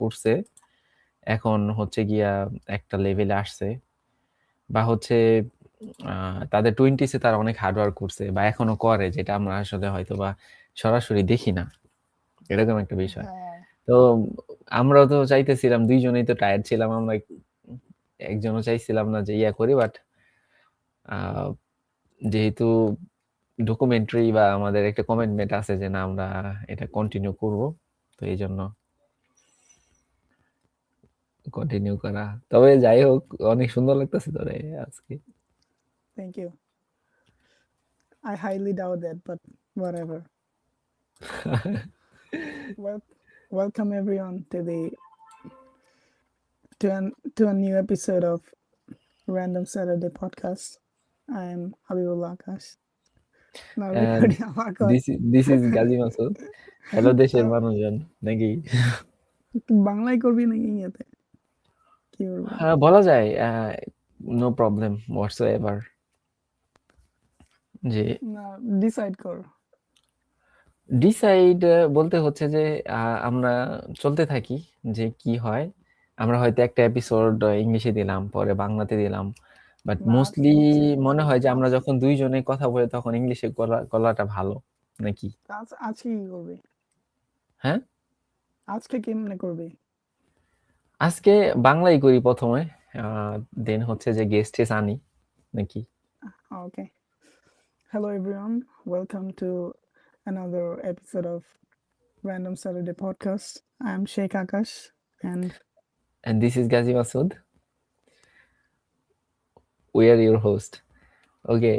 করছে এখন হচ্ছে গিয়া একটা লেভেলে আসছে, বা হচ্ছে তাদের 20s তারা অনেক হার্ডওয়ার্ক করছে বা এখনো করে, যেটা আমরা আসলে হয়তো বা সরাসরি দেখি না, এরকম একটা বিষয়। হ্যাঁ তো আমরাও তো চাইতেছিলাম, দুইজনেই তো টায়ার্ড ছিলাম, আমরা একজনও চাইছিলাম না যে ইয়া করি, বাট যেহেতু ডকুমেন্টারি বা আমাদের একটা কমিটমেন্ট আছে যে না আমরা এটা কন্টিনিউ করব, তো এই জন্য কন্টিনিউ করা। তবে যাই হোক, অনেক সুন্দর লাগতেছে তোরে আজকে। Thank you I highly doubt that but whatever well welcome everyone to a new episode of Random Saturday podcast. I am Habibullah Akash. Now recording আমার কয় this is Gazi Masud. Hello দেশের মানুষজন, নাকি? একটু বাংলায় করবি নাকি ইংরেজিতে কি বলবো? হ্যাঁ, বলা যায়, নো প্রবলেম হোয়াটসএভার। যে না ডিসাইড কর। ডিসাইড বলতে হচ্ছে যে আমরা চলতে থাকি, যে কি হয়। আমরা হয়তো একটা এপিসোড ইংলিশে দিলাম, পরে বাংলাতে দিলাম, বাট না মোস্টলি হচ্ছে মনে হয় যে আমরা আজ যখন দুইজনে কথা বলি তখন ইংলিশে গলাটা ভালো, নাকি? আজকে কি করবি? হ্যাঁ, আজকে কেমনে করবি? আজকে বাংলাই করি প্রথমে, দেন হচ্ছে যে গেস্ট আনি, নাকি? Okay. Hello everyone. Welcome to another episode of Random Saturday podcast. I'm Sheikh Akash and And this is Gazi Masood. We are your host. Okay,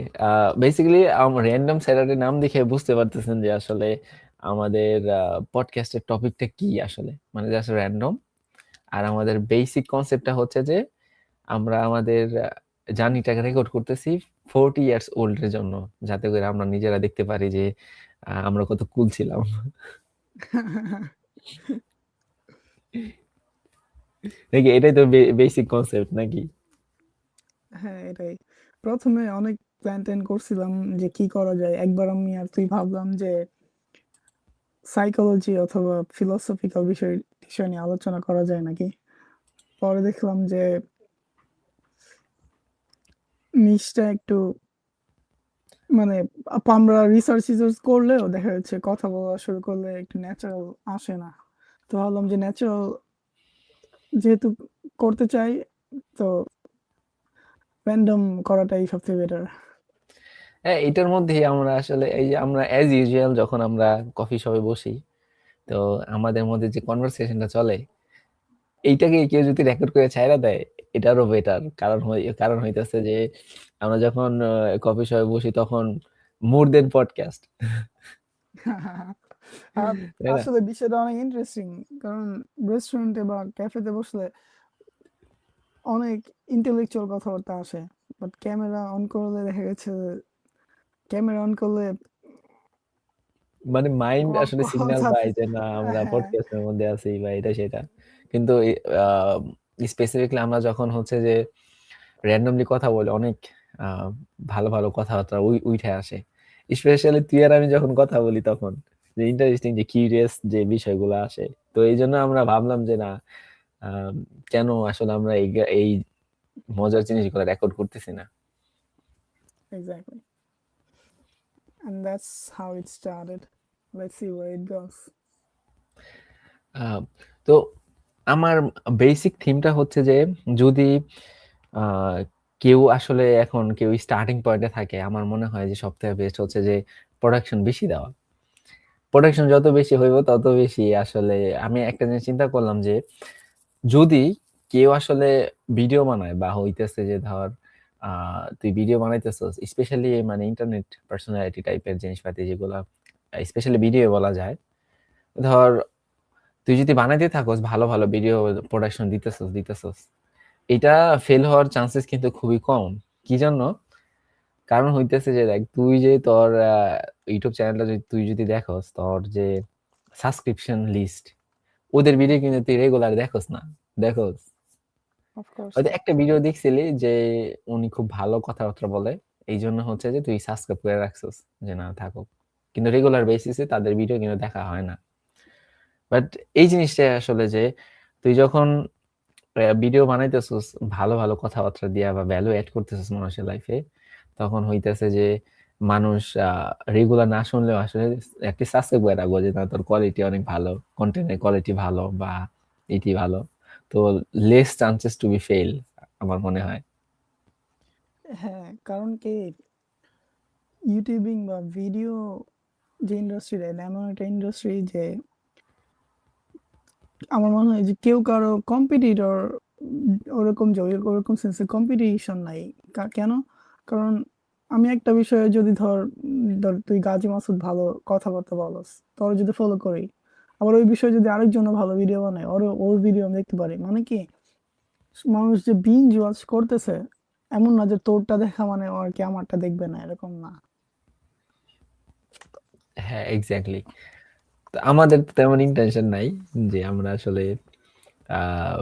basically random Saturday নাম দেখে বুঝতে পারতেছেন যে আসলে আমাদের পডকাস্টের টপিকটা কি আসলে, মানে জাস্ট র্যান্ডম। আর আমাদের বেসিক কনসেপ্টটা হচ্ছে যে আমরা আমাদের জার্নিটাকে রেকর্ড করতেছি 40 ইয়ার্স ওল্ডের জন্য, যাতে করে আমরা নিজেরা দেখতে পারি যে আমরা কত কুল ছিলাম। নাকি এটাই তো বেসিক কনসেপ্ট, নাকি? হ্যাঁ এটাই। প্রথমে অনেক প্ল্যান ট্যান করছিলাম যে কি করা যায়। একবার আমি আর তুই ভাবলাম যে সাইকোলজি অথবা ফিলোসফিক্যাল বিষয় নিয়ে আলোচনা করা যায় নাকি। পরে দেখলাম যে নিচটা একটু মানে আমরা রিসার্চ করলেও দেখা যাচ্ছে কথা বলা শুরু করলে একটু ন্যাচারাল আসে না। তো ভাবলাম যে ন্যাচারাল যেহেতু করতে চাই তো র্যান্ডম করাটাই সবচেয়ে বেটার। হ্যাঁ, এটার মধ্যেই আমরা আসলে এই যে আমরা অ্যাজ ইউজুয়াল যখন আমরা কফি শপে বসি, তো আমাদের মধ্যে যে কনভারসেশনটা চলে, এইটাকে কেউ যদি রেকর্ড করে ছাইড়া দেয়, এটা আরো বেটার। কারণ হইতেছে যে আমরা যখন কফি শপে বসি তখন মোর দেন পডকাস্ট, আর তাই না? আসলে বিষয়টা অনেক ইন্টারেস্টিং, কারণ রেস্টুরেন্টে বা ক্যাফেতে বসলে অনেক ইন্টেলেকচুয়াল কথাবার্তা আসে, বাট ক্যামেরা অন করলে দেখা গেছে ক্যামেরা অন করলে মানে মাইন্ড আসলে সিগন্যাল পায় যে না আমরা হ্যাঁ পডকাস্টের মধ্যে আছি বা এটা সেটা। কিন্তু স্পেসিফিকলি আমরা যখন হচ্ছে যে র্যান্ডমলি কথা বলি, অনেক আহ, ভালো ভালো কথাবার্তা উঠে আসে। স্পেশালি তুই আর আমি যখন কথা বলি তখন যে ইন্টারেস্টিং, যে কিউরিয়াস যে বিষয়গুলো আসে। তো এই জন্য আমরা ভাবলাম যে না, আহ, কেন আসলে আমরা এই মজার জিনিসগুলো রেকর্ড করতেছি না। Exactly, and that's how it started. Let's see where it goes. আহ, তো আমার বেসিক থিমটা হচ্ছে যে যদি আহ, কেউ আসলে এখন কেউ স্টার্টিং পয়েন্টে থাকে, আমার মনে হয় যে সবথেকে বেস্ট হচ্ছে যে প্রোডাকশন বেশি দেওয়া। প্রোডাকশন যত বেশি হইব তত বেশি আসলে আমি একটা জিনিস চিন্তা করলাম যে যদি কেউ আসলে ভিডিও বানায় বা হইতেছে যে ধর তুই ভিডিও বানাইতেছস, স্পেশালি মানে ইন্টারনেট পার্সোনালিটি টাইপের জিনিসপাতি যেগুলা স্পেশালি ভিডিও বলা যায়, ধর তুই যদি বানাইতে থাকস ভালো ভালো ভিডিও, প্রোডাকশন দিতেছস, এটা ফেল হওয়ার চান্সেস কিন্তু খুবই কম। কি জন্য? কারণ হইতেছে যে দেখ, তুই যে তোর ইউটিউব চ্যানেলটা তুই যদি দেখস, তোর যে সাবস্ক্রিপশন লিস্ট, ওদের ভিডিও কিন্তু তুই রেগুলার দেখস না। দেখস Of course হয়তো not. একটা ভিডিও দেখছিলি যে উনি খুব ভালো কথাবার্তা বলে, এই জন্য হচ্ছে যে তুই সাবস্ক্রাইব করে রাখছস যে না থাকুক, কিন্তু রেগুলার বেসিসে তাদের ভিডিও কিন্তু দেখা হয় না। বাট এই জিনিসটা আসলে যে তুই যখন ভিডিও বানাইতেছিস ভালো ভালো কথাবার্তা দিয়া বা ভ্যালু এড করতেছিস মানুষের লাইফে, তখন হইতেছে যে মানুষ রেগুলার না শুনলেও আসলে একটি সাবস্ক্রাইব করে রাখবো যে না তোর কোয়ালিটি অনেক ভালো, কন্টেন্টের কোয়ালিটি ভালো বা এটি ভালো, তো less chances to be fail আমার মনে হয়। হ্যাঁ, কারণ কি ইউটিউবিং বা ভিডিও যে ইন্ডাস্ট্রিটা, এটা এমন একটা ইন্ডাস্ট্রি যে আমার মনে হয় যে কেউ কারো কম্পিটিটর ওরকম যে ওরকম সেন্সে কম্পিটিশন নাই। কেন? কারণ আমি একটা বিষয়ে যদি ধর তুই গাজী মাসুদ ভালো কথাবার্তা বলস, তোর যদি ফলো করি, আবার ওই বিষয়ে যদি আরেকজনও ভালো ভিডিও বানায়, ওর ভিডিও আমি দেখতে পারি, মানে কি মানুষ যে বিঞ্জ ওয়াচ করতেছে, এমন না যে তোরটা দেখা মানে ও আর কি আমারটা দেখবে না, এরকম না। হ্যাঁ, এক্স্যাক্টলি। আমাদের তো তেমন ইন্টেনশন নাই যে আমরা আসলে আহ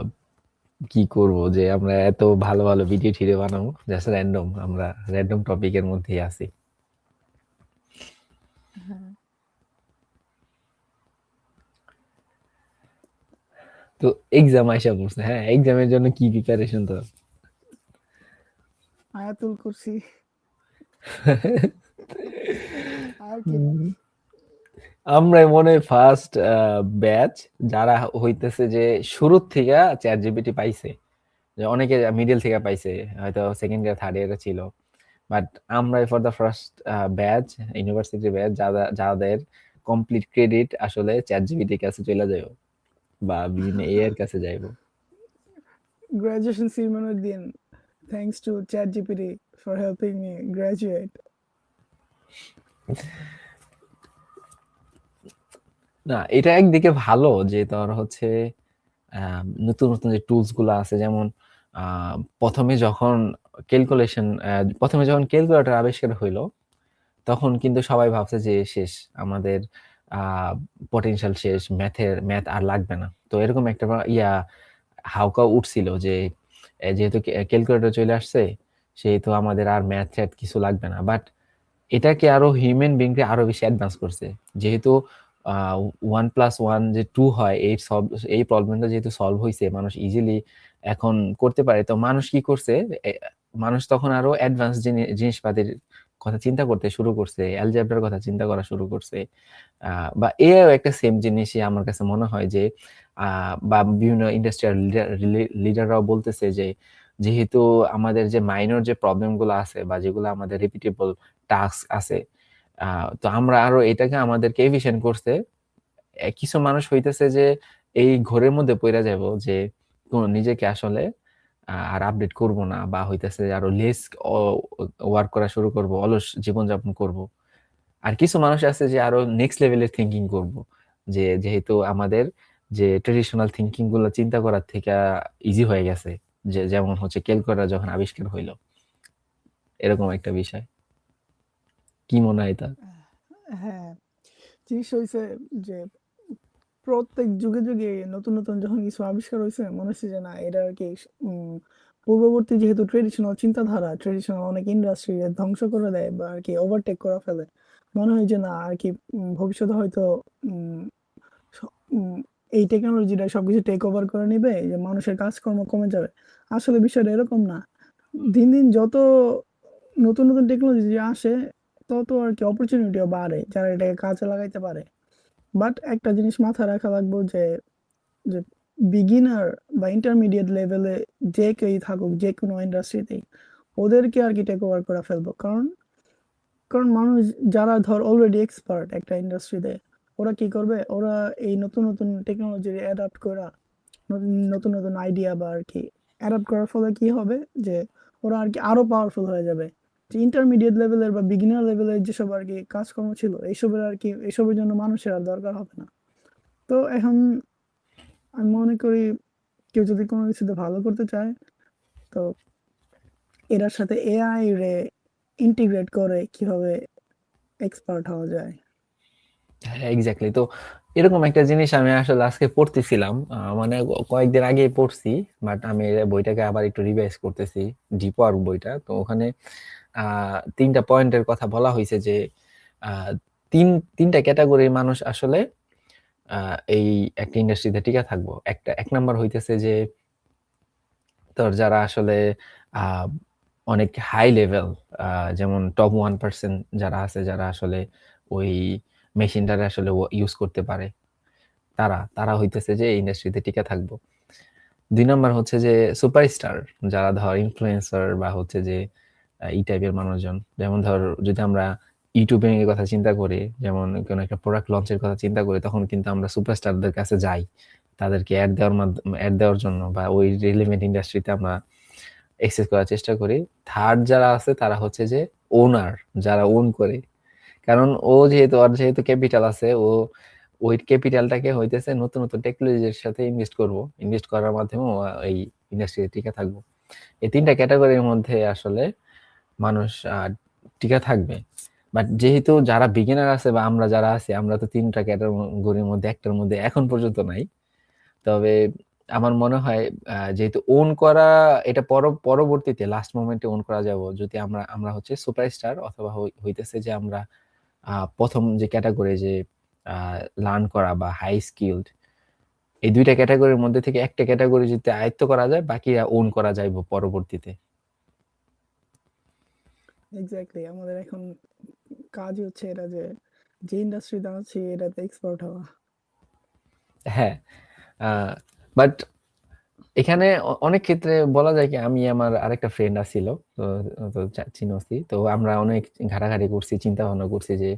কি করব, যে আমরা এত ভালো ভালো ভিডিও টিডিও বানাবো, জাস্ট র্যান্ডম, আমরা র্যান্ডম টপিকের মধ্যেই আছি। হ্যাঁ, তো এক্সাম আইসা পড়ছে, হ্যাঁ, এক্সামের জন্য কি প্রিপারেশন তো? আয়াতুল কুরসি আর কি না। আমরা মনে হয় ফার্স্ট ব্যাচ যারা হইতেছে যে শুরুর থেকে চ্যাট জিপিটি পাইছে, যে অনেকে মিডল থেকে পাইছে, হয়তো সেকেন্ড ইয়ার থার্ড ইয়ারে ছিল, বাট আমরা for the first batch, university batch যাদের কমপ্লিট ক্রেডিট আসলে চ্যাট জিপিটির কাছে চলে যাবে বা বিভিন্ন এআই এর কাছে যাইবো। গ্রাজুয়েশন সেরিমনির দিন, thanks to chat GPT for helping me graduate. না, এটা একদিকে ভালো যে তোর হচ্ছে নতুন নতুন যে টুলস গুলো আছে, যেমন আহ, প্রথমে যখন প্রথমে যখন ক্যালকুলেটর আবিষ্কার হইলো, তখন কিন্তু সবাই ভাবছে যে শেষ, আমাদের পটেনশিয়াল শেষ, ম্যাথ আর লাগবে না, তো এরকম একটা হাউকা উঠছিল যে যেহেতু ক্যালকুলেটর চলে আসছে, সেহেতু আমাদের আর ম্যাথ ট্যাথ কিছু লাগবে না। বাট এটাকে আরো হিউম্যান বিং কে আরো বেশি অ্যাডভান্স করছে, যেহেতু 1+1 যে 2 হয়, এই প্রবলেমটা যেহেতু সলভ হয়েছে, মানুষ ইজিলি এখন করতে পারে, তো মানুষ কি করছে, মানুষ তখন আরো অ্যাডভান্স জিনিসপাতির কথা চিন্তা করতে শুরু করছে, অ্যালজেব্রার কথা চিন্তা করা শুরু করছে। বা এও একটা সেম জিনিসই আমার কাছে মনে হয় যে বা বিভিন্ন ইন্ডাস্ট্রিয়াল লিডাররাও বলতেছে যে যেহেতু আমাদের যে মাইনর যে প্রবলেম গুলো আছে বা যেগুলো আমাদের রিপিটেবল টাস্ক আছে, তো আমরা আরো এটাকে আমাদেরকে এফিশিয়েন্ট করতে, কিছু মানুষ হইতেছে যে এই ঘোরের মধ্যে পড়ে যাব যে নিজেকে আসলে আর আপডেট করব না, বা হইতেছে যে আরো লেস ওয়ার্ক করা শুরু করব, অলস জীবনযাপন করব। আর কিছু মানুষ আছে যে আরো নেক্সট লেভেলের থিঙ্কিং করব, যে যেহেতু আমাদের যে ট্রেডিশনাল থিঙ্কিং গুলো চিন্তা করার থেকে ইজি হয়ে গেছে, যে যেমন হচ্ছে ক্যালকুলেটর যখন আবিষ্কার হইলো, এরকম একটা বিষয়। কি মনে হয় তা? হ্যাঁ, জিনিস হয়েছে যে প্রত্যেক যুগে যুগে নতুন নতুন যখন কিছু আবিষ্কার হয়েছে, মনে হচ্ছে যে না এটা আর কি উম, পূর্ববর্তী যেহেতু ট্রেডিশনাল চিন্তাধারা, ট্রেডিশনাল অনেক ইন্ডাস্ট্রি ধ্বংস করে দেয় বা আর কি ওভারটেক করে ফেলে, মনে হয় যে না আর কি ভবিষ্যতে হয়তো উম, স- উম, এই টেকনোলজিটা সবকিছু টেক ওভার করে নিবে, যে মানুষের কাজকর্ম কমে যাবে। আসলে বিষয়টা এরকম না। দিন দিন যত নতুন নতুন টেকনোলজি আসে, তত আর কি অপরচুনিটিও বাড়ে যারা এটাকে কাজে লাগাইতে পারে। বাট একটা জিনিস মাথায় রাখা লাগবে যে যে বিগিনার বা ইন্টারমিডিয়েট লেভেলে যে কেউই থাকুক যে কোনো ইন্ডাস্ট্রিতেই, ওদেরকে আর কি টেক ওভার করে ফেলবো। কারণ কারণ মানুষ যারা ধর অলরেডি এক্সপার্ট একটা ইন্ডাস্ট্রিতে, ওরা কি করবে, ওরা এই নতুন নতুন টেকনোলজি অ্যাডাপ্ট করা, নতুন নতুন আইডিয়া বা আর কি অ্যাডাপ্ট করার ফলে কি হবে যে ওরা আর কি আরো পাওয়ারফুল হয়ে যাবে। যে ইন্টারমিডিয়েট লেভেলের বা বিগিনার লেভেলের যেসব আর কি কাজকর্ম ছিল, এইসবের আর কি এসবের জন্য মানুষের আর দরকার হবে না। তো এখন আমি মনে করি কেউ যদি কোনো কিছুতে ভালো করতে চায়, তো এটার সাথে এআই রে ইন্টিগ্রেট করে কিভাবে এক্সপার্ট হওয়া যায়। হ্যাঁ, এক্স্যাক্টলি। তো এরকম একটা জিনিস আমি আসলে আজকে পড়তেছিলাম, মানে কয়েকদিন আগে পড়ছি, বাট আমি এই বইটাকে আবার একটু রিভাইজ করতেছি, ডিপ ওয়ার্ক বইটা। তো ওখানে তিনটা পয়েন্টের কথা বলা হয়েছে যে আহ, তিনটা ক্যাটাগরির মানুষ আসলে এই একটা ইন্ডাস্ট্রিতে টিকে থাকবো। এক নাম্বার হইতেছে যে তোর যারা আসলে আহ, অনেক হাই লেভেল, যেমন টপ 1% যারা আছে, যারা আসলে ওই মেশিনটারে আসলে ইউজ করতে পারে, তারা তারা হইতেছে যে ইন্ডাস্ট্রিতে টিকে থাকবো। 2 নাম্বার হচ্ছে যে সুপারস্টার, যারা ধর ইনফ্লুয়েন্সার বা হচ্ছে যে এই টাইপের মানুষজন। যেমন ধর যদি আমরা ইউটিউবিং এর কথা চিন্তা করি, যেমন কোনো একটা প্রোডাক্ট লঞ্চের কথা চিন্তা করি, তখন কিন্তু আমরা সুপারস্টারদের কাছে যাই তাদেরকে অ্যাড দেওয়ার মাধ্যমে, অ্যাড দেওয়ার জন্য, বা ওই রিলেভেন্ট ইন্ডাস্ট্রিতে আমরা এক্সেস করার চেষ্টা করি। থার্ড যারা আছে তারা হচ্ছে যে ওনার, যারা ওন করে। কারণ ও যেহেতু, ওর যেহেতু ক্যাপিটাল আছে, ও ওই ক্যাপিটালটাকে হইতেছে নতুন নতুন টেকনোলজির সাথে ইনভেস্ট করার মাধ্যমে ও এই ইন্ডাস্ট্রিতে টিকে থাকবো। এই 3টা ক্যাটাগরির মধ্যে আসলে মানুষ টিকে থাকবে। বাট যেহেতু যারা বিগিনার আছে বা আমরা যারা আছি, আমরা তো 3টা ক্যাটাগরির মধ্যে একটার মধ্যে এখন পর্যন্ত নাই। তবে আমার মনে হয় যেহেতু ওন করা, এটা পরবর্তীতে লাস্ট মোমেন্টে ওন করা যাব, যদি আমরা আমরা হচ্ছে সুপারস্টার, অথবা হইতেছে যে আমরা প্রথম যে ক্যাটাগরি, যে লার্ন করা বা হাই স্কিলড, এই 2টা ক্যাটাগরির মধ্যে থেকে একটা ক্যাটাগরি যদি আয়ত্ত করা যায়, বাকিরা ওন করা যাইব পরবর্তীতে। এক্স্যাক্টলি, আমাদের এখন কাজই হচ্ছে এটা, যে যে ইন্ডাস্ট্রিতে আছি এটাতে এক্সপার্ট হওয়া। হ্যাঁ, বাট এখানে অনেক ক্ষেত্রে বলা যায় কি, আমি আমার আরেকটা ফ্রেন্ড আছিল, তো তো চিনছি, তো আমরা অনেক ঘাটাঘাটি করছি, চিন্তা ভাবনা করছি যে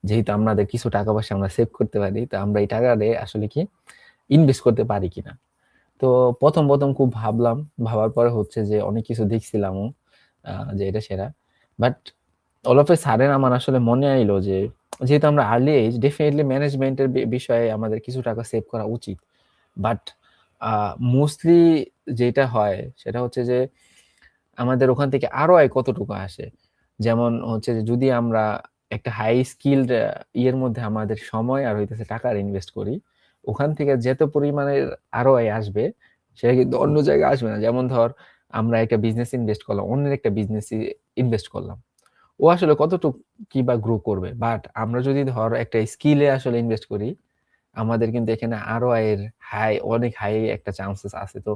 যেহেতু আমাদের কিছু টাকা পয়সা আমরা সেভ করতে পারি, তো আমরা এই টাকাটা আসলে কি ইনভেস্ট করতে পারি কিনা। তো প্রথম প্রথম খুব ভাবলাম, ভাবার পরে হচ্ছে যে অনেক কিছু দেখছিলাম যে এটা সেরা। But all of a sudden আমার আসলে মনে আইলো যে যেহেতু আমরা আর্লি এজ, ডেফিনেটলি ম্যানেজমেন্টের বিষয়ে আমাদের কিছু টাকা সেভ করা উচিত। বাট মোস্টলি যেটা হয় সেটা হচ্ছে যে আমাদের ওখান থেকে আরো আয় কতটুকু আসে। যেমন হচ্ছে যে যদি আমরা একটা হাই স্কিলড ইয়ের মধ্যে আমাদের সময় আর হইতেছে টাকা ইনভেস্ট করি, ওখান থেকে যত পরিমাণের আরো আয় আসবে, সেটা কিন্তু অন্য জায়গায় আসবে না। যেমন ধর আমরা একটা বিজনেস ইনভেস্ট করলাম, অন্যের একটা বিজনেস ইনভেস্ট করলাম, ও আসলে কতটুকু কি বা গ্রো করবে। বাট আমরা যদি ধর একটা স্কিলে আসলে ইনভেস্ট করি, আমাদের কিন্তু এখানে আরো এর অনেক হাই একটা চান্সেস আছে। তো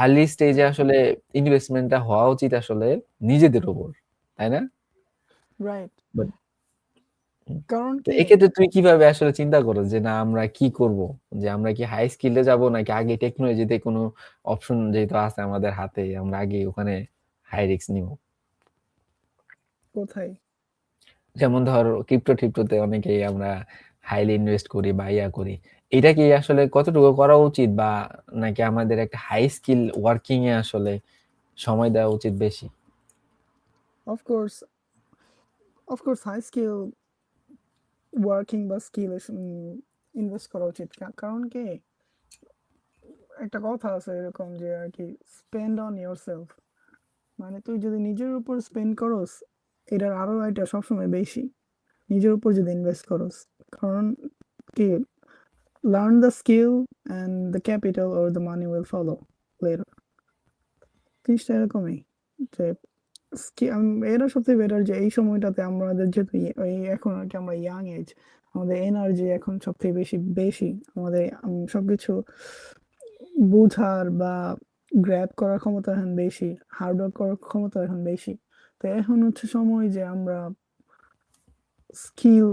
আর্লি স্টেজে আসলে ইনভেস্টমেন্টটা হওয়া উচিত আসলে নিজেদের উপর, তাই না? রাইট। বাট কারণ তো কি, এক্ষেত্রে তুই কিভাবে আসলে চিন্তা করো যে না আমরা কি করব, যে আমরা কি হাই স্কিলে যাব, নাকি আগে টেকনোলজিতে কোনো অপশন যেহেতু আছে আমাদের হাতে, আমরা আগে ওখানে হাই রিস্ক নিব? কোথায়? যেমন ধর টিপ্টোতে অনেকেই আমরা হাইলি ইনভেস্ট করি বা ইয়া করি, এটা কি আসলে কতটুকু করা উচিত, বা নাকি আমাদের একটা হাই স্কিল ওয়ার্কিং এ আসলে সময় দেওয়া উচিত বেশি? Of course, of course high skill working বা স্কিল ইনভেস্ট করা উচিত। কারণ কি, একটা কথা আছে এরকম যে আর কি, স্পেন্ড অন ইয়োর সেলফ, মানে তুই যদি নিজের উপর স্পেন্ড করস, এটার আরো এটা সবসময় বেশি, নিজের উপর যদি ইনভেস্ট করস। কারণ কি, learn the skill and the capital or the money will follow letter. জিনিসটা এরকমই, যে এরা সবথেকে বেটার, যে এই সময়টাতে আমাদের যেহেতু এই এখন আর কি আমরা ইয়াং এজ, আমাদের এনার্জি এখন সবথেকে বেশি বেশি, আমাদের সবকিছু বুঝার বা গ্র্যাব করার ক্ষমতা এখন বেশি, হার্ডওয়ার্ক করার ক্ষমতা এখন বেশি। তো এখন হচ্ছে সময় যে আমরা স্কিল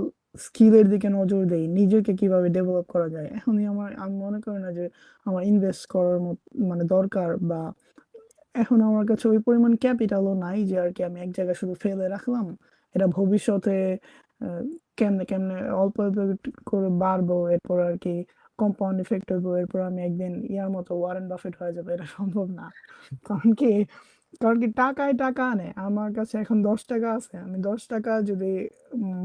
স্কিলের দিকে নজর দেই, নিজেকে কিভাবে ডেভেলপ করা যায়। এখনই আমি মনে করি না যে আমার ইনভেস্ট করার মত মানে দরকার, বা এখন আমার কাছে ওই পরিমাণ ক্যাপিটালও নাই যে আর কি আমি এক জায়গায় শুধু ফেলে রাখলাম, এটা ভবিষ্যতে আহ, কেমনে কেমনে অল্প অল্প একটু করে বাড়বো, এরপর আর কি কম্পাউন্ড ইফেক্ট হইবো, এরপর আমি একদিন ইয়ার মতো ওয়ারেন বাফেট হয়ে যাবে, এটা সম্ভব না। কারণ কি, টাকায় টাকা আনে। আমার কাছে এখন 10 টাকা আছে, আমি 10 টাকা যদি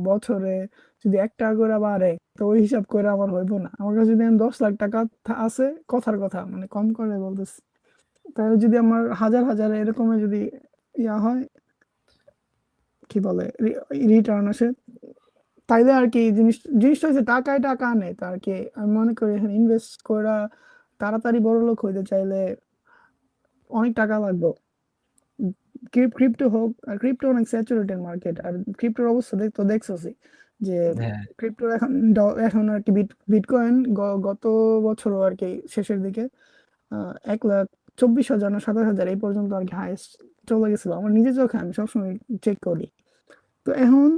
বছরে যদি 1 টাকা করে বাড়ে, তো ওই হিসাব করে আমার হইব না। আমার কাছে যদি 10 লাখ টাকা আছে, কথার কথা মানে কম করে বলতেছি, তাহলে যদি আমার হাজার হাজার এরকমের যদি ইয়া হয়, কি বলে, রিটার্ন আসে, তাইলে আর কি জিনিসটা হচ্ছে টাকায় টাকা আনে। তো আর কি আমি মনে করি এখানে ইনভেস্ট করা, তাড়াতাড়ি বড় লোক হইতে চাইলে অনেক টাকা লাগবে। ক্রিপ্টো হোক, আর ক্রিপ্টো অনেক স্যাচুরেটেড মার্কেট, আর ক্রিপ্টোর অবস্থা তো দেখছোসই, যে হ্যাঁ ক্রিপ্টোর এখন আর কি বিটকয়েন গত বছরও আর কি শেষের দিকে 1,24,000 না 27,000 এই পর্যন্ত আর কি হাইয়েস্ট চলে গেছিল আমার নিজের চোখে, আমি সবসময় চেক করি। তো এখন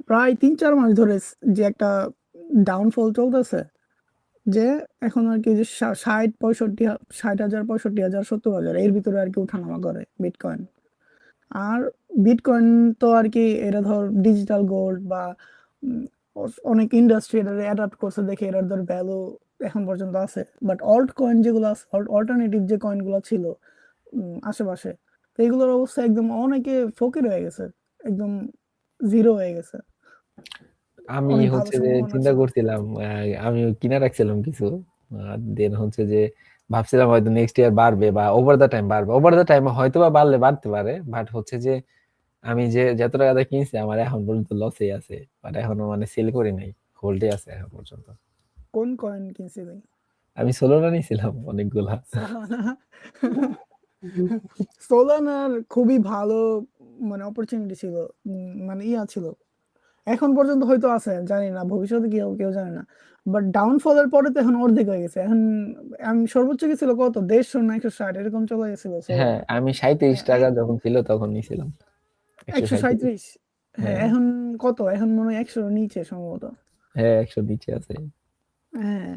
প্রায় 3-4 মাস ধরে যে একটা ডাউনফল চলতেছে, যে এখন আর কি যে 60,000, 65,000, 70,000 এর ভিতরে আর কি ওঠানামা করে বিটকয়েন। আর বিটকয়েন তো আর কি এরা ধর ডিজিটাল গোল্ড বা উম, অনেক ইন্ডাস্ট্রি এটা অ্যাডাপ্ট করছে দেখে এটার ধর ভ্যালু এখন পর্যন্ত আছে। বাট অল্ট কয়েন যেগুলো আছে, অল্টারনেটিভ যে কয়েনগুলো ছিল আশেপাশে, তো এগুলোর অবস্থা একদম অনেকে ফকির হয়ে গেছে, একদম জিরো হয়ে গেছে। আমি অনেক ভালো হচ্ছে যে সম্ভাবনা চিন্তা ছিল। করছিলাম, আমি কিনা রাখছিলাম কিছু, দেন হচ্ছে যে ভাবছিলাম হয়তো নেক্সট ইয়ার বাড়বে বা ওভার দা টাইম বাড়বে, ওভার দা টাইম হয়তো বা বাড়লে বাড়তে পারে, বাট হচ্ছে যে আমি যে যত টাকা দিয়ে কিনছি আমার এখন পর্যন্ত লসেই আছে, বাট এখনো মানে সেল করি নাই, হোল্ডে আছে এখন পর্যন্ত। কোন কয়েন কিনছিলি? আমি সোলোনা নিয়েছিলাম অনেকগুলা। সোলানা। সোলানার খুবই ভালো মানে অপরচুনিটি ছিল, মানে ইয়া ছিল, এখন পর্যন্ত হয়তো আছে জানি না, ভবিষ্যতে কি হবে কেউ জানে না। বাট ডাউনফলের পরে তো এখন অর্ধেক হয়ে গেছে এখন। আমি সর্বোচ্চ গেছিল কত 150 না 160 এরকম চলে গেছিল হ্যাঁ সোলানা। আমি 37 টাকা যখন ছিল তখন নিয়েছিলাম, 137। 137। হ্যাঁ হ্যাঁ এখন কত, এখন মনে হয় 100 নিচে সম্ভবত। হ্যাঁ 100 নিচে আছে। হ্যাঁ,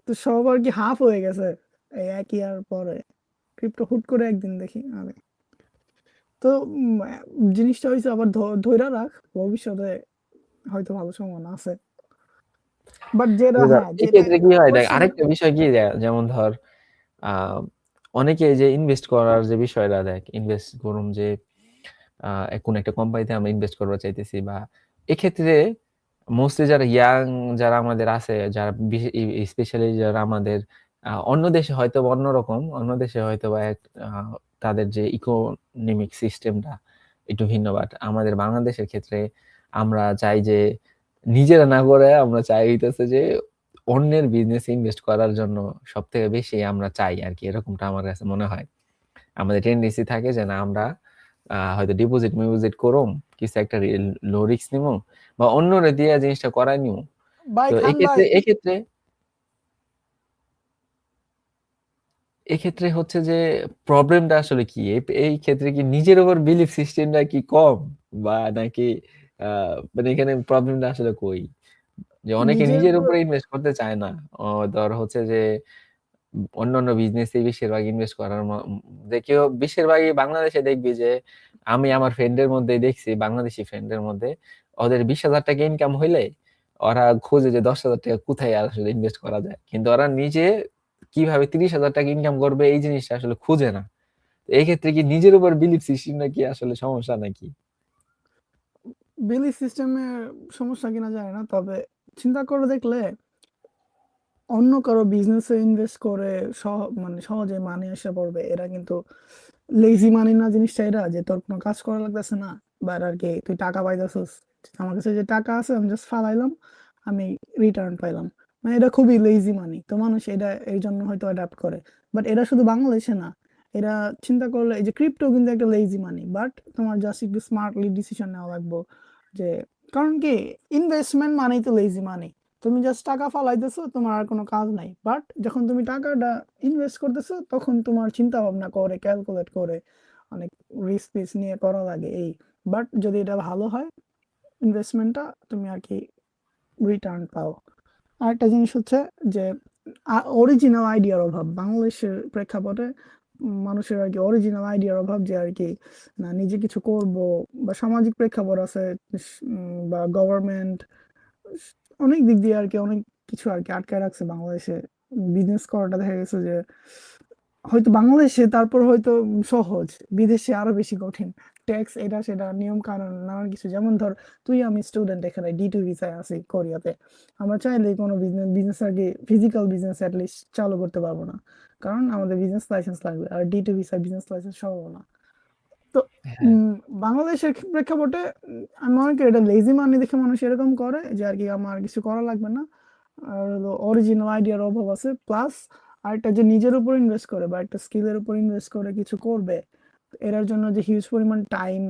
তো সব আর কি হাফ হয়ে গেছে এই 1 ইয়ার পরে। ক্রিপ্টো হুট করে একদিন দেখি আরে। তো জিনিসটা হয়েছে আবার ধইরা রাখ, ভবিষ্যতে হয়তো ভালো সম্ভাবনা আছে। বাট যেটা, বুঝলাম। হ্যাঁ যেটা এক্ষেত্রে কি হয় দেখ, কোশ্চেন। আরেকটা বিষয় কি যেমন ধর আহ অনেকে যে ইনভেস্ট করার যে বিষয়টা দেখ, ইনভেস্ট করুম যে কোন একটা কোম্পানিতে আমরা ইনভেস্ট করবো চাইতেছি, বা এক্ষেত্রে মোস্টলি যারা ইয়াং, যারা আমাদের আছে, যারা স্পেশালি যারা আমাদের অন্য দেশে হয়তো বা অন্যরকম, অন্য দেশে হয়তো বা তাদের যে ইকোনমিক সিস্টেমটা একটু ভিন্ন, বাট আমাদের বাংলাদেশের ক্ষেত্রে আমরা চাই যে নিজেরা না করে আমরা চাই হইতেছে যে অন্যের বিজনেসে ইনভেস্ট করার জন্য সব থেকে বেশি আমরা চাই আর কি, এরকমটা আমার কাছে মনে হয়। আমাদের টেন্ডেন্সি থাকে যে না আমরা হয়তো ডিপোজিট মিপোজিট করুম, কিছু একটা লো রিস্ক নিমু, বা অন্যরে দিয়ে জিনিসটা করাই নিমু। ভাই তো খান ভাই। এক্ষেত্রে এক্ষেত্রে এক্ষেত্রে হচ্ছে যে প্রবলেমটা আসলে কি, এই ক্ষেত্রে কি নিজের উপর বিলিফ সিস্টেমটা কি কম, বা নাকি মানে এখানে প্রবলেমটা আসলে কই, যে অনেকে নিজের নিজের উপর। উপরে ইনভেস্ট করতে চায় না। ধর হচ্ছে যে অন্যান্য বিজনেসে বেশিরভাগ ইনভেস্ট করার যে কেউ বেশিরভাগই বাংলাদেশে দেখবি যে আমি আমার ফ্রেন্ডের মধ্যে দেখছি, বাংলাদেশি ফ্রেন্ডের মধ্যে ওদের 20,000 টাকা ইনকাম হইলে ওরা খোঁজে যে 10,000 টাকা কোথায় আসলে ইনভেস্ট করা যায়, কিন্তু ওরা নিজে কিভাবে 30,000 টাকা ইনকাম করবে এই জিনিসটা আসলে খুঁজে না। তো এই ক্ষেত্রে কি নিজের উপর বিলিফ সিস্টেম নাকি আসলে সমস্যা নাকি? বিলি সিস্টেমের সমস্যা কিনা জানি না, তবে চিন্তা করে দেখলে অন্য কারো বিজনেসে ইনভেস্ট করে মানে সহজে মানি এসে পড়বে, এরা কিন্তু লেজি মানি না জিনিসটা, এরা যে তোর কোনো কাজ করা লাগতেছে না, বা আর কি তুই টাকা পাইতেছিস, আমার কাছে যে টাকা আছে আমি জাস্ট ফালাইলাম, আমি রিটার্ন পাইলাম, মানে এটা খুবই লেজি মানি, তো মানুষ এটা এই জন্য হয়তো অ্যাডাপ্ট করে। বাট এরা শুধু বাংলাদেশে না, এরা চিন্তা করলে এই যে ক্রিপ্টো কিন্তু একটা লেজি মানি, বাট তোমার জাস্ট একটু স্মার্টলি ডিসিশন নেওয়া লাগবে। যে কারণ কি, ইনভেস্টমেন্ট মানেই তো লেজি মানি, তুমি জাস্ট টাকা ফালাইতেছো, তোমার আর কোনো কাজ নাই। বাট যখন তুমি টাকাটা ইনভেস্ট করতেছো তখন তোমার চিন্তা ভাবনা করে ক্যালকুলেট করে অনেক রিস্ক টিস্ক নিয়ে করা লাগে এই। বাট যদি এটা ভালো হয় ইনভেস্টমেন্টটা, তুমি আর কি রিটার্ন পাও। আরেকটা জিনিস হচ্ছে যে অরিজিনাল আইডিয়ার অভাব বাংলাদেশের প্রেক্ষাপটে। মানুষের আর কি অরিজিনাল আইডিয়ার অভাব, যে আর কি না নিজে কিছু করব, বা সামাজিক প্রেক্ষাপট আছে, বা গভর্নমেন্ট অনেক দিক দিয়ে আর কি অনেক কিছু আর কি আটকায় রাখছে বাংলাদেশে বিজনেস করাটা। দেখা গেছে যে হয়তো বাংলাদেশে তারপর হয়তো সহজ, বিদেশে আরো বেশি কঠিন, ট্যাক্স এটা সেটা নিয়ম কানুন নানান কিছু। যেমন ধর তুই আমি স্টুডেন্ট এখানে D2 ভিসায় আছি কোরিয়াতে, আমরা চাইলে কোনো বিজনেস আর কি ফিজিক্যাল বিজনেস অ্যাটলিস্ট চালু করতে পারবো না, কারণ আমাদের বিজনেস লাইসেন্স লাগবে, আর D2 ভিসায় বিজনেস লাইসেন্স সম্ভব না। তো হ্যাঁ বাংলাদেশের প্রেক্ষাপটে আমি মনে করি এটা লেজি মানি দেখে মানুষ এরকম করে যে আর কি আমার কিছু করা লাগবে না। আর হলো অরিজিনাল আইডিয়ার অভাব আছে, প্লাস আরেকটা যে নিজের উপর ইনভেস্ট করে বা একটা স্কিলের উপর ইনভেস্ট করে কিছু করবে, এরার জন্য যে হিউজ পরিমাণ টাইম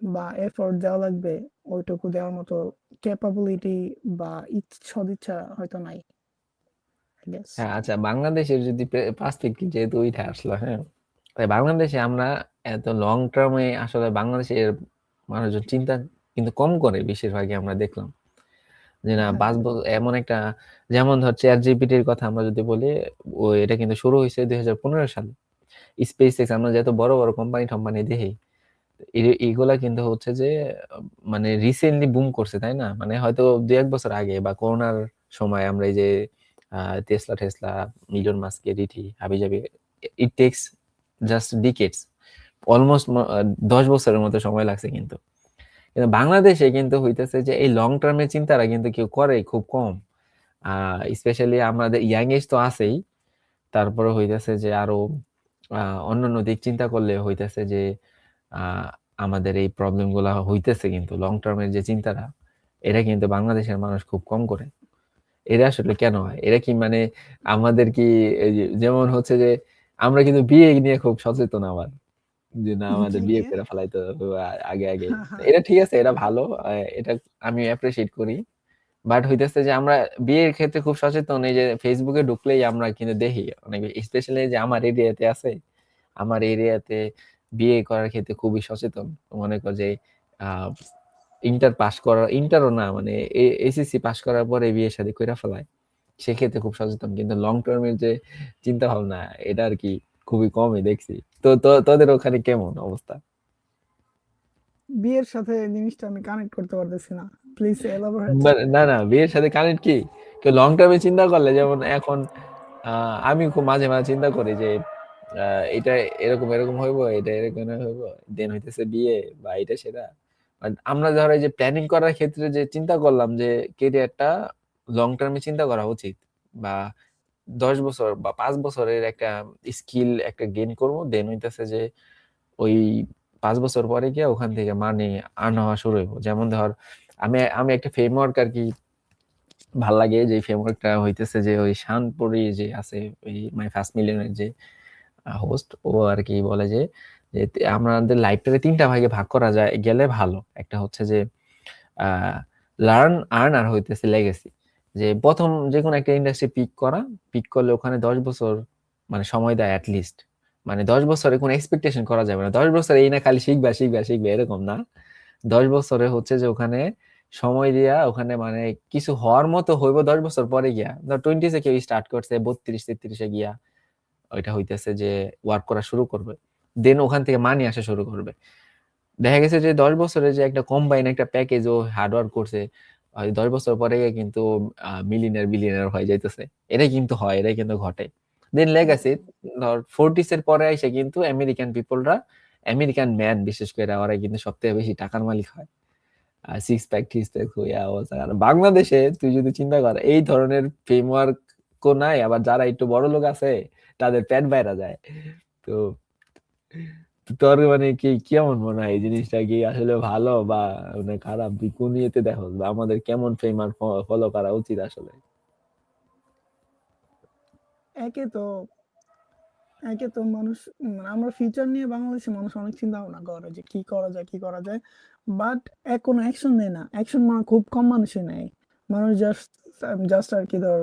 বা এফোর্ট দেওয়া লাগবে ওইটুকু দেওয়ার মতো ক্যাপাবিলিটি বা সদিচ্ছা হয়তো নাই, আই গেস। হ্যাঁ, আচ্ছা, বাংলাদেশের যদি পার্সপেক্টিভ যেহেতু ওইটা আসলো, হ্যাঁ, তাই বাংলাদেশে আমরা এত লং টার্মে আসলে বাংলাদেশের মানুষজন চিন্তা কিন্তু কম করে, বেশিরভাগই আমরা দেখলাম যে না হ্যাঁ, 5 বছর এমন একটা, যেমন ধর চ্যাট জিপিটির কথা আমরা যদি বলি, ও এটা কিন্তু শুরু হয়েছে 2015 সালে। স্পেস এক্স, আমরা যত বড় বড় কোম্পানি টম্পানি দেখি, এগুলা কিন্তু হচ্ছে যে মানে রিসেন্টলি বুম করছে, তাই না? মানে হয়তো 2-1 বছর আগে বা করোনার সময় আমরা এই যে টেসলা টেসলা, ইলন মাস্কের ইটি হাবি জাবি, ইট টেক্স জাস্ট ডিকেটস, অলমোস্ট 10 বছরের মতো সময় লাগছে। কিন্তু কিন্তু বাংলাদেশে কিন্তু হইতেছে যে এই লং টার্মের চিন্তাটা কিন্তু কেউ করে খুব কম। স্পেশালি আমাদের ইয়াং এজ তো আছেই, তারপরে হইতেছে যে আরো অন্যান্য দিক চিন্তা করলে হইতেছে যে আহ, আমাদের এই প্রবলেম গুলা হইতেছে, কিন্তু লং টার্মের যে চিন্তাটা, এটা কিন্তু বাংলাদেশের মানুষ খুব কম করে। এটা আসলে কেন হয়? এরা কি মানে আমাদের কি এই যেমন হচ্ছে যে আমরা কিন্তু বিয়ে নিয়ে খুব সচেতন আবার, যে না কি আমাদের বিয়ে নিয়ে? করে ফেলাইতে হবে আগে আগে। এটা ঠিক আছে, এটা ভালো, এটা আমি অ্যাপ্রিসিয়েট করি। বাট হইতেছে যে আমরা বিয়ের ক্ষেত্রে খুব সচেতন, এই যে ফেসবুকে ঢুকলেই আমরা কিন্তু দেখি অনেক, স্পেশালি যে আমার এরিয়াতে আছে, আমার এরিয়াতে বিয়ে করার ক্ষেত্রে খুবই সচেতন। মনে কর যে আহ ইন্টার পাস করার, ইন্টারও না মানে এসএসসি পাস করার পরে বিয়ে শাদী কইরা ফেলায়, সেক্ষেত্রে খুব সচেতন। কিন্তু লং টার্মের যে চিন্তা ভাবনা, এটা আর কি খুবই কমই দেখছি। তো তোদের ওখানে কেমন অবস্থা? বিয়ের সাথে জিনিসটা আমি কানেক্ট করতে পারতেছি না, প্লিজ এলাবোরেট। না না, বিয়ের সাথে কানেক্ট কি, কেউ লং টার্মে চিন্তা করলে, যেমন এখন আমি খুব মাঝে মাঝে চিন্তা করি যে এটা এরকম এরকম হইব, এটা এরকম হইব, দেন হইতেছে বিয়ে বা এটা সেটা। আর আমরা ধরো এই যে প্ল্যানিং করার ক্ষেত্রে যে চিন্তা করলাম যে কেরিয়ারটা লং টার্মে চিন্তা করা উচিত, বা 10 বছর বা 5 বছরের একটা স্কিল একটা গেইন করবো, দেন হইতেছে যে ওই 5 বছর পরে গিয়ে ওখান থেকে মানি আর্ন হওয়া শুরু হইব। যেমন ধর আমি আমি একটা ফ্রেমওয়ার্ক আর কি ভাল লাগে, যে ফ্রেমওয়ার্কটা হইতেছে যে ওই শানপুরি যে আছে, ওই মাই ফার্স্ট মিলিয়নের যে হোস্ট, ও আর কি বলে যে যে আমাদের লাইফটাকে 3টা ভাগে ভাগ করা যায় গেলে ভালো। একটা হচ্ছে যে লার্ন, আর্ন, আর হইতেছে লেগেসি। যে প্রথম যে কোনো একটা ইন্ডাস্ট্রি পিক করা, পিক করলে ওখানে 10 বছর মানে সময় দেয় অ্যাটলিস্ট। মানে 10 বছরে কোনো এক্সপেকটেশন করা যাবে না, 10 বছর এই না খালি শিখবা শিখবা শিখবে এরকম না। 10 বছরে হচ্ছে যে ওখানে সময় দিয়া, ওখানে মানে কিছু হওয়ার মতো হইব 10 বছর পরে গিয়া। ধর 20-তে কেউ স্টার্ট করছে, 32-33-এ গিয়া ওইটা হইতেছে যে ওয়ার্ক করা শুরু করবে, দেন ওখান থেকে মানি আসা শুরু করবে। দেখা গেছে যে 10 বছরে যে একটা কম্বাইন একটা প্যাকেজ ও হার্ডওয়ার্ক করছে, 10 বছর পরে গিয়ে কিন্তু মিলিয়নার বিলিয়নার হয়ে যাইতেছে। এটাই কিন্তু হয়, এটাই কিন্তু ঘটে। দেন লেগাসি, ধর 40s এর পরে এসে কিন্তু আমেরিকান পিপলরা, আমেরিকান ম্যান বিশেষ করে, ওরা কিন্তু সব থেকে বেশি টাকার মালিক হয়। আর সিক্স প্যাক টিক্স প্যাক হইয়া অবস্থা খারাপ। বাংলাদেশে তুই যদি চিন্তা কর, এই ধরনের ফ্রেমওয়ার্ক কো নাই, আবার যারা একটু বড় লোক আছে তাদের পেট বাইরা যায়। তো তোর মানে কি কেমন মনে হয়, এই জিনিসটা কি আসলে ভালো বা মানে খারাপ? তুই কোন ইয়েতে দেখো, বা আমাদের কেমন ফ্রেমওয়ার্ক ফলো করা উচিত আসলে? একে তো একে তো মানুষ, আমরা ফিউচার নিয়ে বাংলাদেশে মানুষ অনেক চিন্তা ভাবনা করে যে কি করা যায় কি করা যায়, বাট কোনো অ্যাকশন নেয় না। অ্যাকশন মানে খুব কম মানুষই নেয়। মানুষ জাস্ট জাস্ট আর কি ধর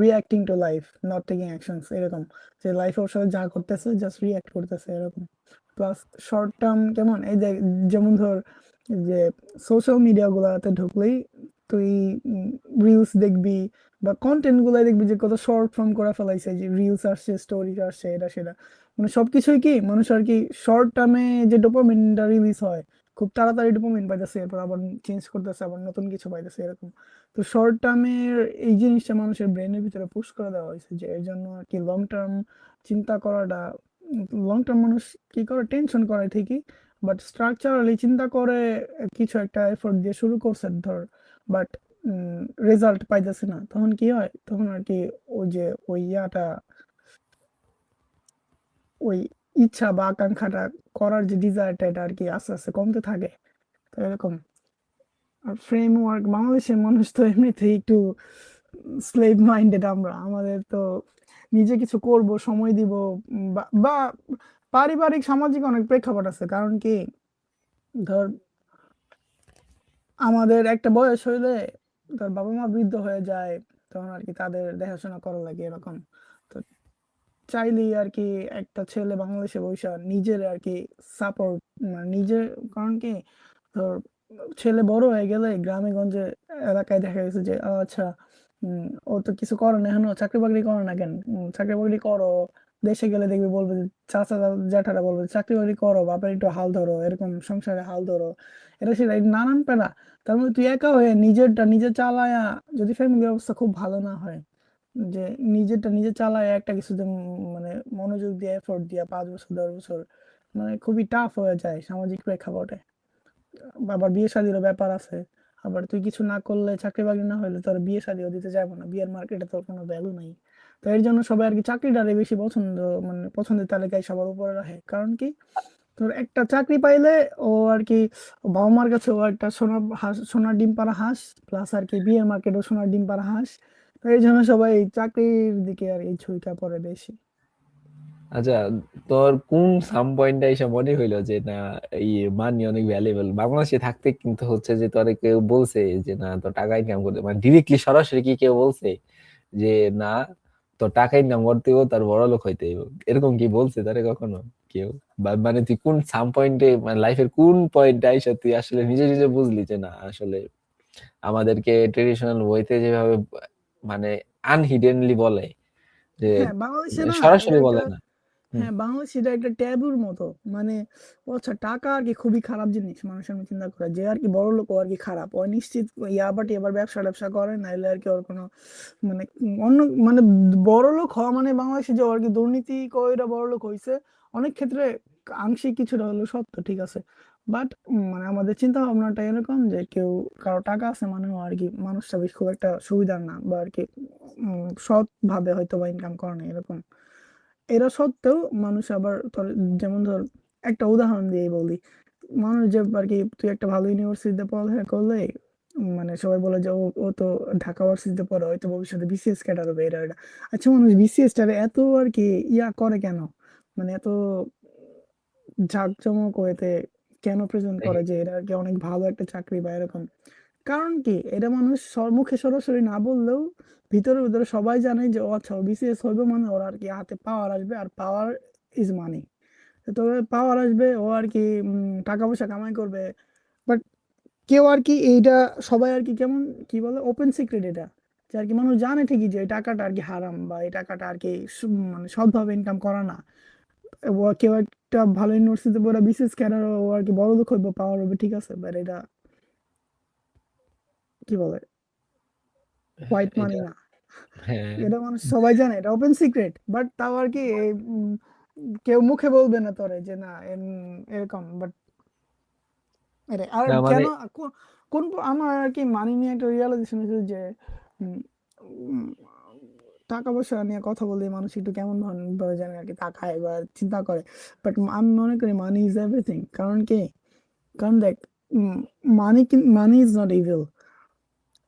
reacting to life, not taking actions, এরকম যে লাইফ ওর সাথে যা করতেছে জাস্ট রিয়াক্ট করতেছে এরকম। প্লাস শর্ট টার্ম কেমন এই যে, যেমন ধর যে সোশ্যাল মিডিয়া গুলাতে ঢুকলেই তুই রিলস দেখবি বা কন্টেন্ট গুলাই দেখবি যে কত শর্ট ফর্ম করে ফেলাইছে, যে রিলস আসছে, স্টোরি আসছে, এটা সেটা, মানে সবকিছুই কি মানুষ আর কি শর্ট টার্মে যে ডোপামিনটা রিলিজ হয়, খুব তাড়াতাড়ি ডোপামিন পাইতেছে, এরপর আবার চেঞ্জ করতেছে, আবার নতুন কিছু পাইতেছে এরকম। তো শর্ট টার্মের এই জিনিসটা মানুষের ব্রেনের ভিতরে পুশ করে দেওয়া হয়েছে, যে এর জন্য আর কি লং টার্ম চিন্তা করাটা, লং টার্ম মানুষ কি করে টেনশন করে ঠিকই, বাট স্ট্রাকচারালি চিন্তা করে কিছু একটা এফোর্ট দিয়ে শুরু করছে ধর, বাট রেজাল্ট পাইতেছে না, তখন কি হয়, তখন আর কি ওই যে ওই ইয়াটা, ওই ইচ্ছা বা আকাঙ্ক্ষাটা করার যে ডিজায়ারটা, এটা আর কি আস্তে আস্তে কমতে থাকে। তো এরকম। আর ফ্রেমওয়ার্ক, বাংলাদেশের মানুষ তো এমনিতেই একটু স্লেভ মাইন্ডেড, আমরা আমাদের তো নিজে কিছু করব, সময় দিব, বা পারিবারিক সামাজিক অনেক প্রেক্ষাপট আছে, কারণ কি ধর আমাদের একটা বয়স হইলে ধর বাবা মা বৃদ্ধ হয়ে যায়, তখন আর কি তাদের দেখাশোনা করা লাগে এরকম। তো চাইলেই আর কি একটা ছেলে বাংলাদেশে বসে নিজের আর কি সাপোর্ট, মানে নিজের, কারণ কি ধর ছেলে বড় হয়ে গেলে গ্রামে গঞ্জে এলাকায় দেখা গেছে যে আচ্ছা ও তো কিছু করে না, এখনো চাকরি বাকরি করে না কেন, চাকরি বাকরি করো। দেশে গেলে দেখবি বলবে যে চাচা জ্যাঠারা বলবে চাকরি বাকরি করো, বাপের একটু হাল ধরো, এরকম সংসারে হাল ধরো, এটা সেটা এই নানান প্যারা। তার মধ্যে তুই একা হয়ে নিজেরটা নিজে চালায়া, যদি ফ্যামিলি অবস্থা খুব ভালো না হয়, যে নিজেরটা নিজে চালায় একটা কিছুতে মানে মনোযোগ দিয়ে এফোর্ট দিয়া 5 বছর 10 বছর, মানে খুবই টাফ হয়ে যায় সামাজিক প্রেক্ষাপটে। আবার বিয়ে শাদীরও ব্যাপার আছে। আবার তুই কিছু না করলে, চাকরি বাকরি না হলে তোর বিয়ে শাদীও দিতে যাবো না, বিয়ের মার্কেটে তোর কোনো ভ্যালু নাই। তো এর জন্য সবাই আর কি চাকরিটারে বেশি পছন্দ, মানে পছন্দের তালিকায় সবার উপরে রাখে। কারণ কি তোর একটা চাকরি পাইলে ও আর কি বাবা মার কাছে ও একটা সোনার হাঁস, সোনার ডিম পাড়া হাঁস, প্লাস আর কি বিয়ের মার্কেটও সোনার ডিম পাড়া হাঁস। তো এই জন্য সবাই চাকরির দিকে আর এই ঝুঁকিটা পড়ে বেশি। আচ্ছা, তোর কোন সাম পয়েন্টে এসে মনে হইলো যে না, এই মানি অনেক ভ্যালুয়েবল বাংলাদেশে থাকতে, কিন্তু হচ্ছে যে তোরে কেউ বলছে যে না তো টাকা ইনকাম করতে, মানে ডিরেক্টলি সরাসরি কি কেউ বলছে যে না তো টাকা ইনকাম করতে হইব, তার বড় লোক হইতে হইব, এরকম কি বলছে তারে কখনো কেউ? বা মানে তুই কোন সাম পয়েন্টে, মানে লাইফের কোন পয়েন্টে আইসা তুই আসলে নিজে নিজে বুঝলি যে না আসলে আমাদেরকে ট্রেডিশনাল ওয়েতে যেভাবে মানে আনহিডেনলি বলে, যে হ্যাঁ, বাংলাদেশে না এটা সরাসরি একটা, বলে না। হুম। হ্যাঁ বাংলাদেশে এটা একটা ট্যাবুর মতো। মানে ও আচ্ছা টাকা আর কি খুবই খারাপ জিনিস, মানুষের মধ্যে চিন্তা করে যে আর কি বড় লোক ও আর কি খারাপ, ও নিশ্চিত ইয়াবাটি এবার ব্যবসা ট্যাবসা করে, নাইলে আর কি ওর কোনো মানে অন্য মানে বড় লোক হওয়া মানে বাংলাদেশে যে ও আর কি দুর্নীতি কইরা বড় লোক হইছে, অনেক ক্ষেত্রে আংশিক কিছুটা হলেও সত্য, ঠিক আছে। বাট মানে আমাদের চিন্তা ভাবনাটা এরকম যে কেউ, কারো টাকা আছে মানে ও আর কি মানুষটা বেশ খুব একটা সুবিধার না, বা আর কি সৎ ভাবে হয়তো বা ইনকাম করে না এরকম। এরা সত্ত্বেও মানুষ আবার ধর, যেমন ধর একটা উদাহরণ দিয়ে বলি, মানুষ যে আর কি তুই একটা ভালো ইউনিভার্সিটিতে পড়ালেখা করলে মানে সবাই বলে যে ও তো ঢাকা ভার্সিটিতে পড়ে, হয়তো ভবিষ্যতে বিসিএস ক্যাডার হবে, এটা। আচ্ছা মানুষ বিসিএস টারে এত আর কি ইয়া করে কেন, মানে এত জাঁকজমক হইতে কেন প্রেজেন্ট করে যে এটা আর কি অনেক ভালো একটা চাকরি বা এরকম? কারণ কি এটা মানুষ মুখে সরাসরি না বললেও ভিতরে ভিতরে সবাই জানে যে ও আচ্ছা বিসিএস হইবে মানে ওর আর কি হাতে পাওয়ার আসবে, আর পাওয়ার ইজ মানি। তবে পাওয়ার আসবে, ও আর কি টাকা পয়সা কামাই করবে। বাট কেউ আর কি এইটা, সবাই আর কি কেমন কি বলে ওপেন সিক্রেট এটা, যে আর কি মানুষ জানে ঠিকই যে এই টাকাটা আর কি হারাম, বা এই টাকাটা আর কি মানে সৎভাবে ইনকাম করা না। ও কেউ একটা ভালো ইউনিভার্সিটিতে পড়া বিসিএস ক্যাডার ও আর কি বড় লোক হইবে, পাওয়ার হবে, ঠিক আছে, বাট এটা কি বলে হোয়াইট মানি এটা না। হ্যাঁ। এটা মানুষ সবাই জানে, এটা ওপেন সিক্রেট, বাট তাও আর কি কেউ মুখে বলবে না তোরে যে না এরকম। বাট এটা আর না মানে কেন কোন আমার আর কি মানি নিয়ে একটা রিয়ালাইজেশন হয়েছে যে উম, উম, টাকা পয়সা নিয়ে কথা বললে মানুষ একটু কেমন ভাবে জানে আর কি তাকায় বা চিন্তা করে। বাট আমি মনে করি মানি ইজ এভরিথিং। কারণ কি, কারণ দেখ মানি মানি ইজ নট ইভিল।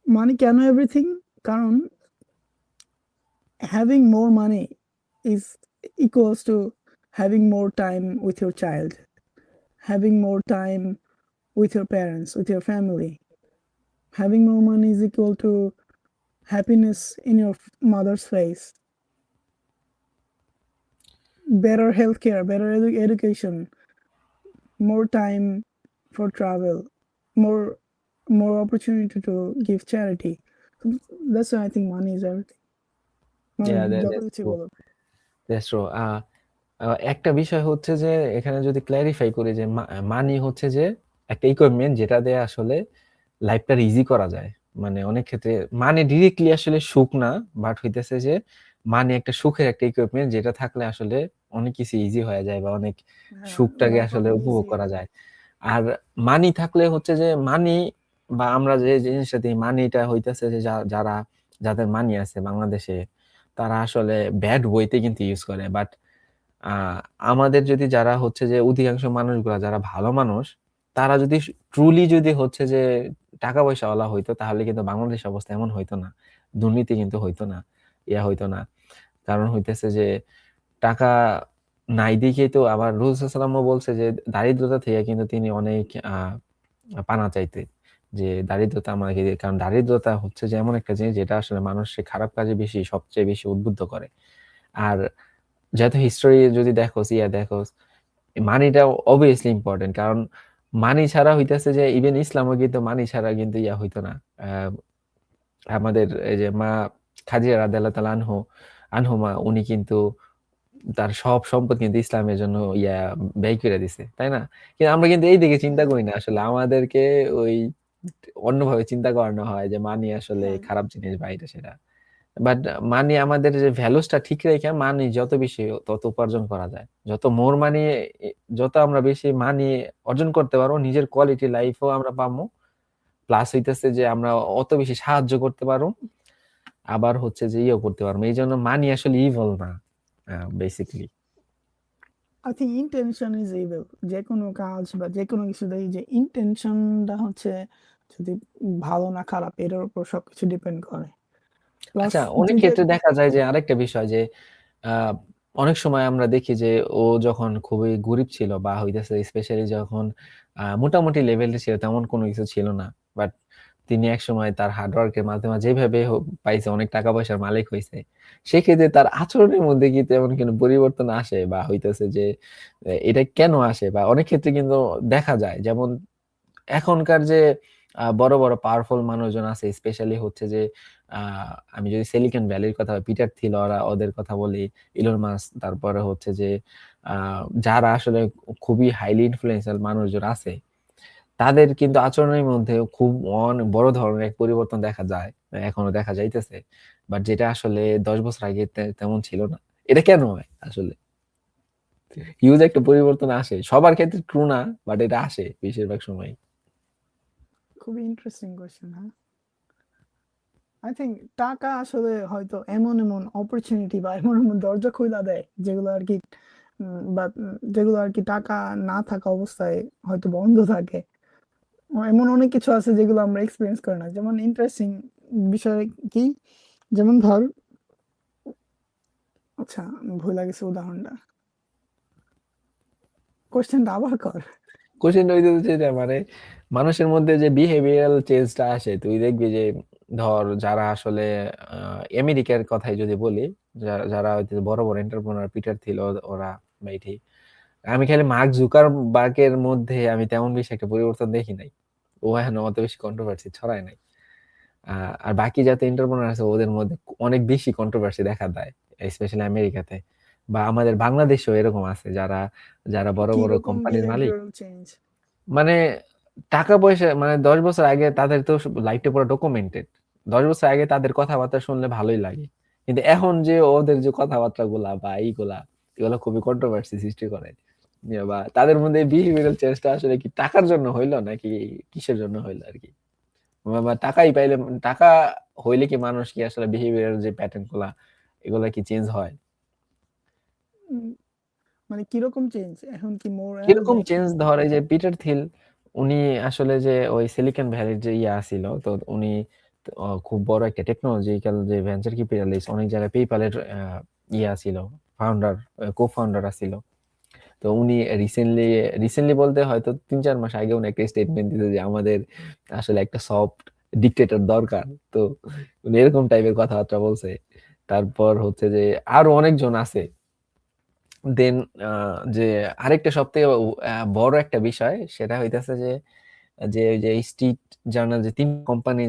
মানি কেন এভরিথিং? কারণ having more money is equals to having more time with your child, having more time with your parents, with your family. Having more money is equal to happiness in your mother's face, better healthcare, better education, more time for travel, more more opportunity to give charity. That's why I think money is everything. মানে yeah, যত that's কিছু true. বলো। That's true. একটা বিষয় হচ্ছে যে এখানে যদি ক্ল্যারিফাই করি যে মানি হচ্ছে যে একটা ইকুইপমেন্ট যেটা দিয়ে আসলে লাইফটা ইজি করা যায়। মানে অনেক ক্ষেত্রে মানে ডিরেক্টলি আসলে সুখ না, বাট হইতেছে যে মানে একটা সুখের একটা ইকুইপমেন্ট যেটা থাকলে আসলে অনেক কিছু ইজি হয়ে যায় বা অনেক হ্যাঁ, সুখটাকে লাইফ আসলে অনেক উপভোগ ইজি করা হয়। যায়। আর মানি থাকলে হচ্ছে যে মানি, বা আমরা যে জিনিসটা দিই মানিটা হইতেছে যে যারা, যাদের মানি আছে বাংলাদেশে, তারা আসলে ব্যাড ওয়েতে কিন্তু ইউজ করে। বাট আহ আমাদের যদি যারা হচ্ছে যে অধিকাংশ মানুষগুলা যারা ভালো মানুষ, তারা যদি ট্রুলি যদি হচ্ছে যে টাকা পয়সা ওয়ালা হইতো, তাহলে কিন্তু বাংলাদেশ অবস্থা এমন হইতো না, দুর্নীতি কিন্তু হইতো না, ইয়া হইতো না। কারণ হইতেছে যে টাকা নাই দেখেই তো আবার রাসূল সাল্লাল্লাহু আলাইহি ওয়াসাল্লামও বলছে যে দারিদ্রতা থেকে কিন্তু তিনি অনেক পানা চাইতেন। যে দারিদ্রতা আমাকে কারণ দারিদ্রতা হচ্ছে যে এমন একটা জিনিস যেটা আসলে মানুষকে খারাপ কাজে সবচেয়ে বেশি উদ্বুদ্ধ করে। আর যেহেতু হিস্টোরি যদি দেখোস, দেখোস, মানিটা obviously ইম্পোর্টেন্ট। কারণ মানি ছাড়া হইতেছে যে ইভেন ইসলামও কিন্তু মানি ছাড়া কিন্তু হইতো না। আ আমাদের এই যে মা খাদিজা রাদিয়াল্লাহু তাআলা আনহুমা উনি কিন্তু তার সব সম্পদ কিন্তু ইসলামের জন্য ব্যয় করে দিছে। তাই না? কিন্তু আমরা কিন্তু এই দিকে চিন্তা হ্যাঁ, করি না আসলে। আমাদেরকে ওই অন্যভাবে চিন্তা করানো হয় যে মানি আসলে হ্যাঁ। খারাপ জিনিস বা এটা সেটা। বাট মানি আমাদের যে ভ্যালুসটা ঠিক রেখে মানি যত বেশি তত উপার্জন করা যায়। যত মোর মানি যত আমরা বেশি মানি অর্জন করতে পারবো, নিজের কোয়ালিটি লাইফও আমরা পাবো। প্লাস হইতেছে যে আমরা অত বেশি সাহায্য করতে পারবো। আবার হচ্ছে যে করতে পারবো। এইজন্য মানি আসলে ইভিল না। Basically. I think intention is evil. যেকোনো কাজ বা যেকোনো কিছুতেই যে ইনটেনশনটা হচ্ছে যদি ভালো না খারাপ এটার উপর সবকিছু ডিপেন্ড করে। প্লাস আচ্ছা, অনেক যদি ক্ষেত্রে দেখা যায় যে আরেকটা বিষয় যে আ অনেক সময় আমরা দেখি যে ও যখন খুবই গরিব ছিল বা হইতেছে স্পেশালি যখন মোটামুটি লেভেলে ছিল তেমন কোনো কিছু ছিল না। বাট তিনি একসময় তার হার্ড ওয়ার্কের মাধ্যমে যেভাবে হোক পাইছে অনেক টাকা পয়সার মালিক হইছে। সেক্ষেত্রে তার আচরণের মধ্যে কি তেমন কোনো পরিবর্তন আসে বা হইতেছে যে এটা কেন আসে? বা অনেক ক্ষেত্রে কিন্তু দেখা যায় যেমন এখনকার যে বড়, বড় পাওয়ারফুল মানুষজন আছে স্পেশালি হচ্ছে যে আ আমি যদি সিলিকন ভ্যালির কথা পিটার থিল ওদের কথা বলি, ইলন মাস্ক তারপরে হচ্ছে যে আ যারা আসলে খুবই হাইলি ইনফ্লুয়েন্সিয়াল মানুষজন আছে, তাদের কিন্তু আচরণের মধ্যে খুব বড় ধরনের এক পরিবর্তন দেখা যায়। এখনো দেখা যাইতেছে। বাট যেটা আসলে ১০ বছর আগে তেমন ছিল না। এটা কেন হয় আসলে? হিউজ একটা পরিবর্তন আসে। সবার ক্ষেত্রে ট্রু না, বাট এটা আসে বেশিরভাগ সময়। খুবই ইন্টারেস্টিং কোয়েশ্চেন, হ্যাঁ। আই থিংক টাকা আসলে হয়তো এমন অপরচুনিটি বা এমন দরজা খুইলা দেয় যেগুলো আরকি যেগুলো আরকি টাকা না থাকা অবস্থায় হয়তো বন্ধ থাকে। এমন অনেক কিছু আছে যেগুলো আমরা এক্সপেরিয়েন্স করি না। যেমন ইন্টারেস্টিং বিষয় কি? যেমন ধর আচ্ছা ভুইলা গেছি উদাহরণটা। কোয়েশ্চেনটা আবার কর। কোশ্চেনটা হইতেছে যেটা মানে মানুষের মধ্যে যে বিহেভিয়ারাল চেঞ্জটা আসে তুই দেখবি যে ধর যারা আসলে আমেরিকার কথাই যদি বলি যারা হয়তো বড় বড় এন্টারপ্রেনার পিটার থিল ওরা বা এটি আমি খালি মার্ক জুকারবার্গের মধ্যে আমি তেমন বেশি একটা পরিবর্তন দেখি নাই। ও এখন অত বেশি কন্ট্রোভার্সি ছড়ায় নাই। আর বাকি যাতে এন্টারপ্রেনার আছে ওদের মধ্যে অনেক বেশি কন্ট্রোভার্সি দেখা দেয়, স্পেশালি আমেরিকাতে বা আমাদের বাংলাদেশেও এরকম আছে যারা যারা বড় বড় কিরকম কোম্পানির মালিক বিহেভিয়ারাল চেঞ্জ? মানে টাকা পয়সা মানে ১০ বছর আগে তাদের তো লাইফটা পুরো ডকুমেন্টেড। ১০ বছর আগে তাদের কথাবার্তা শুনলে ভালোই লাগে। কিন্তু এখন যে ওদের যে কথাবার্তা গুলা বা এইগুলা এগুলা খুবই কন্ট্রোভার্সি সৃষ্টি করে। বা তাদের মধ্যে বিহেভিয়ারাল চেঞ্জটা আসলে কি টাকার জন্য হইলো নাকি কিসের জন্য হইলো আরকি? বা টাকাই পাইলে টাকা হইলে কি মানুষ কি আসলে বিহেভিয়ারাল যে প্যাটার্ন গুলা এগুলা কি চেঞ্জ হয়? উম মানে কিরকম চেঞ্জ? এখন কি মোর কিরকম অ্যাডভান্স? চেঞ্জ ধর এই যে পিটার থিল উনি আসলে যে ওই সিলিকন ভ্যালির যে ছিল তো উনি খুব বড় একটা টেকনোলজিক্যাল যে ভেঞ্চার ক্যাপিটালিস্ট অনেক জায়গায় পেপ্যালের ছিল ফাউন্ডার কো-ফাউন্ডার ছিল। তো উনি রিসেন্টলি বলতে হয়তো ৩-৪ মাস আগে উনি একটা স্টেটমেন্ট দিছে যে আমাদের আসলে একটা সফট ডিক্টেটর দরকার। তো উনি এরকম টাইপের কথাবার্তা বলছে। তারপর হচ্ছে যে আরো অনেকজন আছে। দেন যে আরেকটা সবথেকে বড় একটা বিষয় সেটা হইতেছে যে, ওই যে স্ট্রিট জার্নাল যে ৩ কোম্পানি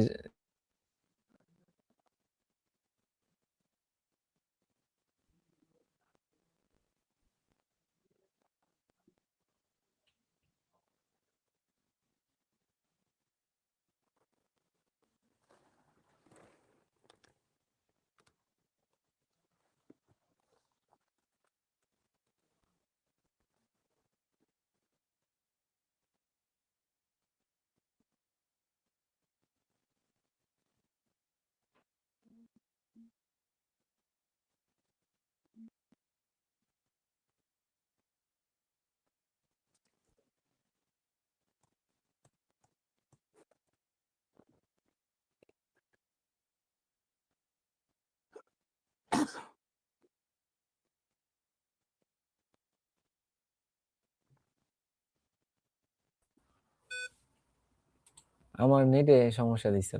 আমার নেটে সমস্যা দিচ্ছে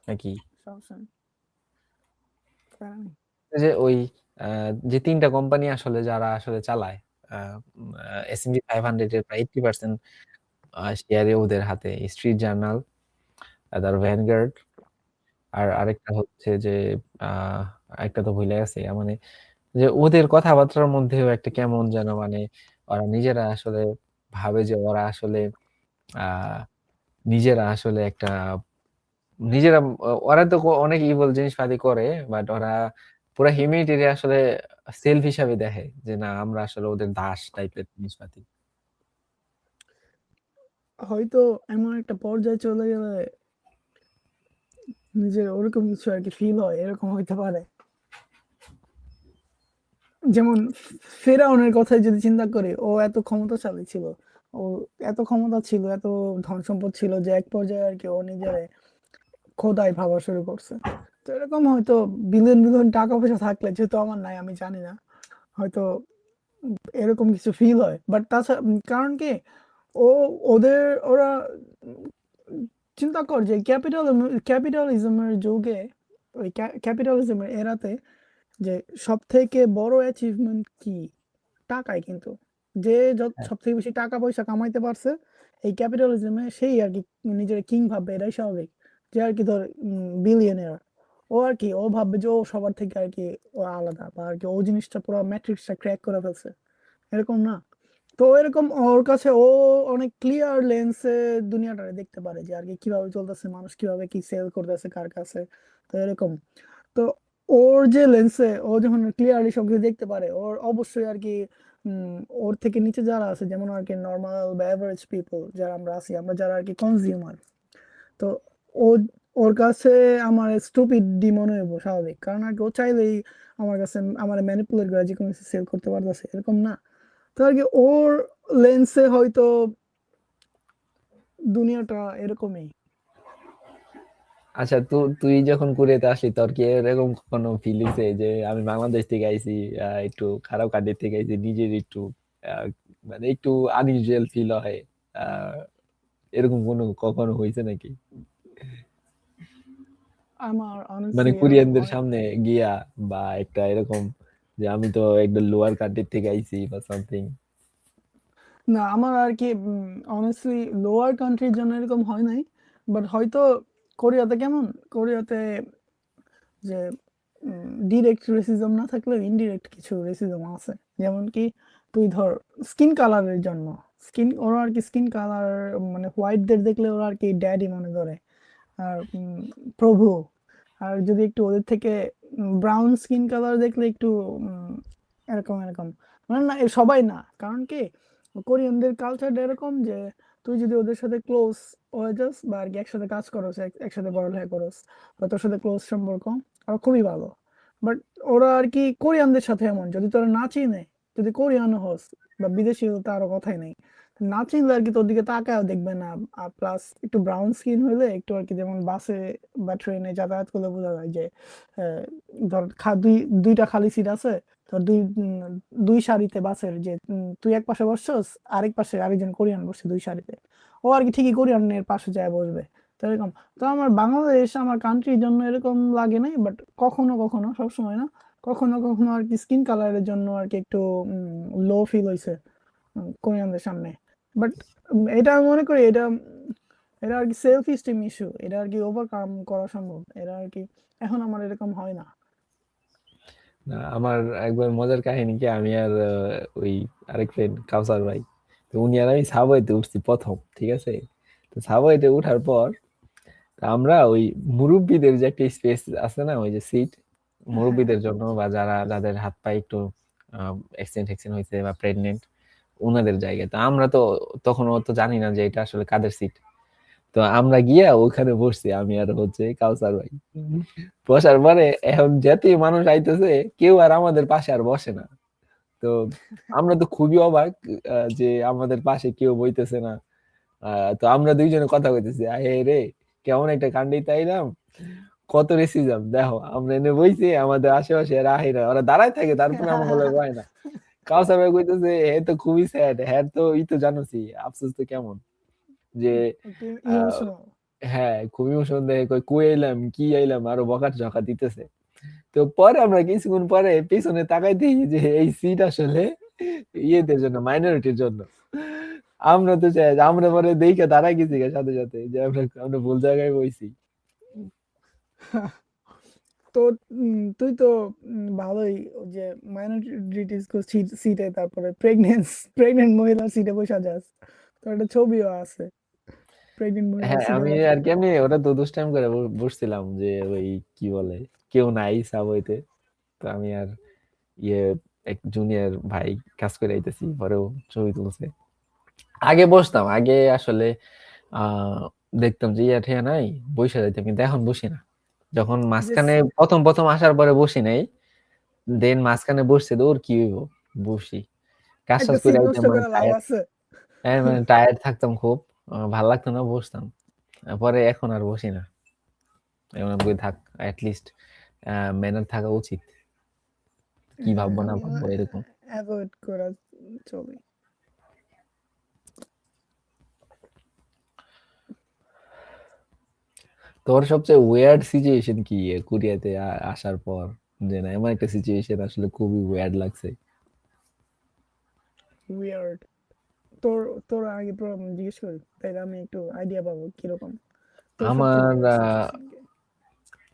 নাকি? সমস্যা নেই, প্যারা নেই। যে ওই যে ৩টা কোম্পানি আসলে যারা আসলে চালায় S&P 500 এর প্রায় 80% শেয়ারে ওদের হাতে। স্ট্রিট জার্নাল, তারপর ভ্যানগার্ড, আর আরেকটা হচ্ছে যে একটা তো ভুলে গেছি। মানে যে ওদের কথাবার্তার মধ্যেও একটা কেমন যেন মানে ওরা নিজেরা আসলে ভাবে যে ওরা আসলে আহ নিজেরা আসলে একটা নিজেরা ওরা তো অনেক ইভল জিনিসপাতি করে, বাট ওরা পুরো হিউম্যানিটির আসলে সেলফ হিসাবে দেখে যে না আমরা আসলে ওদের দাস টাইপের জিনিসপাতি। হয়তো এমন একটা পর্যায়ে চলে গেলে নিজের ওরকম কিছু আর কি ফিল হয়, এরকম হইতে পারে। যেমন ফেরাউনের কথাই যদি চিন্তা করি, ও এত ক্ষমতাশালী ছিল, ও এত ক্ষমতা ছিল, এত ধন সম্পদ ছিল যে এক পর্যায়ে আর কি ও নিজের খোদাই ভাবা শুরু করছে। তো এরকম হয়তো বিলিয়ন বিলিয়ন টাকা পয়সা থাকলে, যেহেতু আমার নাই আমি জানি না, হয়তো এরকম কিছু ফিল হয়। বাট তাছাড়া কারণ কি ও ওদের ওরা উম, চিন্তা কর যে ক্যাপিটালিজমের যুগে, ওই ক্যাপিটালিজমের এরাতে যে সব থেকে বড় অ্যাচিভমেন্ট কি? টাকাই কিন্তু। যে হ্যাঁ, সব থেকে বেশি টাকা পয়সা কামাইতে পারছে এই ক্যাপিটালিজমে, সেই আর কি নিজের কিং ভাববে, এটাই স্বাভাবিক। যে আর কি ধর বিলিয়নিয়ার, ও আর কি ও ভাববে যে ও সবার থেকে আর কি ও আলাদা, বা আর কি ও জিনিসটা পুরো ম্যাট্রিক্সটা ক্র্যাক করে ফেলছে, এরকম না। তো এরকম ওর কাছে ও অনেক ক্লিয়ার লেন্সে দুনিয়াটা দেখতে পারে যে আর কি কিভাবে চলতেছে, মানুষ কিভাবে কি সেল করতেছে কার কাছে। তো এরকম, তো ওর যে লেন্সে ও যখন ক্লিয়ারলি সবকিছু দেখতে পারে, ওর অবশ্যই আর কি উম, ওর থেকে নিচে যারা আছে, যেমন আর কি নর্মাল বা অ্যাভারেজ পিপল যারা আমরা আছি, আমরা যারা আর কি কনজিউমার, তো ও ওর কাছে আমার স্টুপিড মনে হইব স্বাভাবিক, কারণ আর কি ও চাইলেই আমার কাছে আমার ম্যানিপুলেট করে যে কোনো কিছু সেল করতে পারতেছে, এরকম না। তো আর কি ওর লেন্সে হয়তো দুনিয়াটা এরকমই। আচ্ছা তুই যখন কুয়েতে আসলি তোর কি এরকম কোনো ফিল হইছে যে আমি বাংলাদেশ থেকে আইছি, একটু খারাপ কান্ট্রি থেকে আইছি, নিজের একটু আহ, মানে একটু আনইউজুয়াল ফিল হয়? আহ, এরকম কোনো কখনো হয়েছে নাকি? আমার মানে অনেস্টলি এরকম কোরিয়ানদের অনেক। সামনে গিয়া, বা একটা এরকম যে আমি তো একদম লোয়ার কান্ট্রি থেকে আইছি বা সামথিং? না, আমার আর কি অনেস্টলি লোয়ার কান্ট্রির জন্য এরকম হয় নাই। বাট হয়তো কোরিয়াতে কেমন, কোরিয়াতে যে ডিরেক্ট রেসিজম না থাকলেও ইনডিরেক্ট কিছু রেসিজম আছে। যেমন কি তুই ধর স্কিন কালারের জন্য, ওরা আর কি স্কিন কালার মানে হোয়াইটদের দেখলে ওরা আর কি ড্যাডি মনে করে, আর প্রভু। আর যদি একটু ওদের থেকে ব্রাউন স্কিন কালার দেখলে একটু এরকম এরকম, মানে না সবাই না, কারণ কি কোরিয়ানদের কালচারটা এরকম যে তুই যদি ওদের সাথে ক্লোজ হয়ে যাস, বা আর কি একসাথে কাজ করস, একসাথে পড়ালেখা করস, বা তোর সাথে ক্লোজ সম্পর্ক, আর খুবই ভালো। বাট ওরা আর কি কোরিয়ানদের সাথে এমন, যদি তোরা না চিনে, যদি কোরিয়ান হোস বা বিদেশি হো, তারও কথাই নেই, না চিনলে আর কি তোর দিকে তাকায়ও দেখবে না। আর প্লাস একটু ব্রাউন স্কিন হইলে একটু আর কি, যেমন বাসে বা ট্রেনে যাতায়াত করলে বোঝা যায় যে আহ, ধর দুইটা খালি সিট আছে, ধর দুই সারিতে বাসের, যে তুই এক পাশে বসছস, আরেক পাশে আরেকজন কোরিয়ান বসছে দুই সারিতে, ও আর কি ঠিকই কোরিয়ানের পাশে যায় বসবে। তো এরকম। তো আমার বাংলাদেশ আমার কান্ট্রির জন্য এরকম লাগে নাই, বাট কখনো কখনো, সবসময় না, কখনো কখনো আর কি স্কিন কালারের জন্য আর কি একটু লো ফিল হয়েছে কোরিয়ানদের সামনে। বাট এটা আমি মনে করি এটা এটা আর কি সেলফ স্টিম ইস্যু, এটা আর কি ওভারকাম করা সম্ভব, এটা আর কি এখন আমার এরকম হয় না। না, আমার একবার মজার কাহিনী কি, আমি আর ওই আরেক ফ্রেন্ড কাউসার ভাই, তো উনি আর আমি সাবওয়েতে উঠছি প্রথম, ঠিক আছে? তো সাবওয়েতে উঠার পর তা আমরা ওই মুরব্বিদের যে একটা স্পেস আছে না, ওই যে সিট হ্যাঁ, মুরব্বিদের জন্য, বা যাদের হাত পা একটু অ্যাক্সিডেন্ট ট্যাক্সিডেন্ট হয়েছে বা প্রেগনেন্ট, ওনাদের জায়গায়। তো আমরা তো তখন অত জানি না যে এটা আসলে কাদের সিট। তো আমরা গিয়া ওখানে বসছি, আমি আর হচ্ছে কাউসার ভাই। বসার পরে এখন যেতেই মানুষ আইতেছে, কেউ আর আমাদের পাশে আর বসে না। তো আমরা তো খুবই অবাক যে আমাদের পাশে কেউ বইতেছে না। তো আমরা দুইজনে কথা কইতেছি, আহে রে, কেমন একটা কাণ্ডে তাইলাম, কত রেসিজম দেখো, আমরা এনে বইছি, আমাদের আশেপাশে এরা আহে না, ওরা দাঁড়ায় থাকে, তারপরে আমাকে বলে হয় না। কাউসার ভাই কইতেছে হে তো খুবই স্যাড, হ্যাঁ তো ই তো জানোসই আফসোস তো কেমন যে একটু আহ, ইমোশনাল। হ্যাঁ, খুব ইমোশন দেখে কই কই আইলাম কি আইলাম আরো বকাঝকা দিতেছে। তো পরে আমরা কিছুক্ষণ পরে পেছনে তাকাই দেখি যে এই সিট আসলে ইয়েদের জন্য, মাইনরিটির জন্য। আমরা তো শেষ, আমরা পরে দেখে দাঁড়াই গেছি গা সাথে সাথে যে আমরা ভুল জায়গায় বইছি। তো তুই তো ভালোই ওই যে মাইনরিটিস সিটে, তারপরে প্রেগনেন্ট মহিলার সিটে বসে যাস, তো একটা ছবিও আছে প্রেগনেন্ট মহিলার হ্যাঁ, সিটে আমি বসে। আর কি এমনি ওটা তো দুষ্টাইম করে বসছিলাম যে ওই কি বলে কেউ নাই সাবওয়েতে। তো আমি আর ইয়ে এক জুনিয়র ভাই কাজ করে আইতেছি, পরেও ছবি তুলছে। আগে বসতাম, আগে আসলে আহ দেখতাম যে ইয়া ঠিয়া নাই, বসে যাইতাম, কিন্তু এখন বসি না। যখন যে মাঝখানে প্রথম প্রথম আসার পরে বসি নাই, দেন মাঝখানে বসছে তো ওর কি হইব, বসি। কাজ একটা টাজ করে সিট আইতাম, নষ্ট মানে করে লাভ টায়ার্ড, আছে? হ্যাঁ মানে টায়ার্ড থাকতাম খুব, ভাল লাগতো না, বসতাম। পরে এখন আর বসি না, এখন আমি বলি থাক, অ্যাটলিস্ট ম্যানার থাকা উচিত, কি হ্যাঁ, ভাববো না আমিও ভাববো এরকম। অ্যাভয়েড করা চলে। তোর সবচেয়ে ওয়ার্ড সিচুয়েশন কি কোরিয়াতে আসার পর, যে না এমন একটা সিচুয়েশন আসলে খুবই ওয়ার্ড লাগছে? উইয়ার্ড। তোর তোর আগে প্রবলেম জিজ্ঞেস করি, তাইলে আমি একটু আইডিয়া পাবো কিরকম তোর সবচেয়ে আমার ওয়ার্ড সিচুয়েশন কি।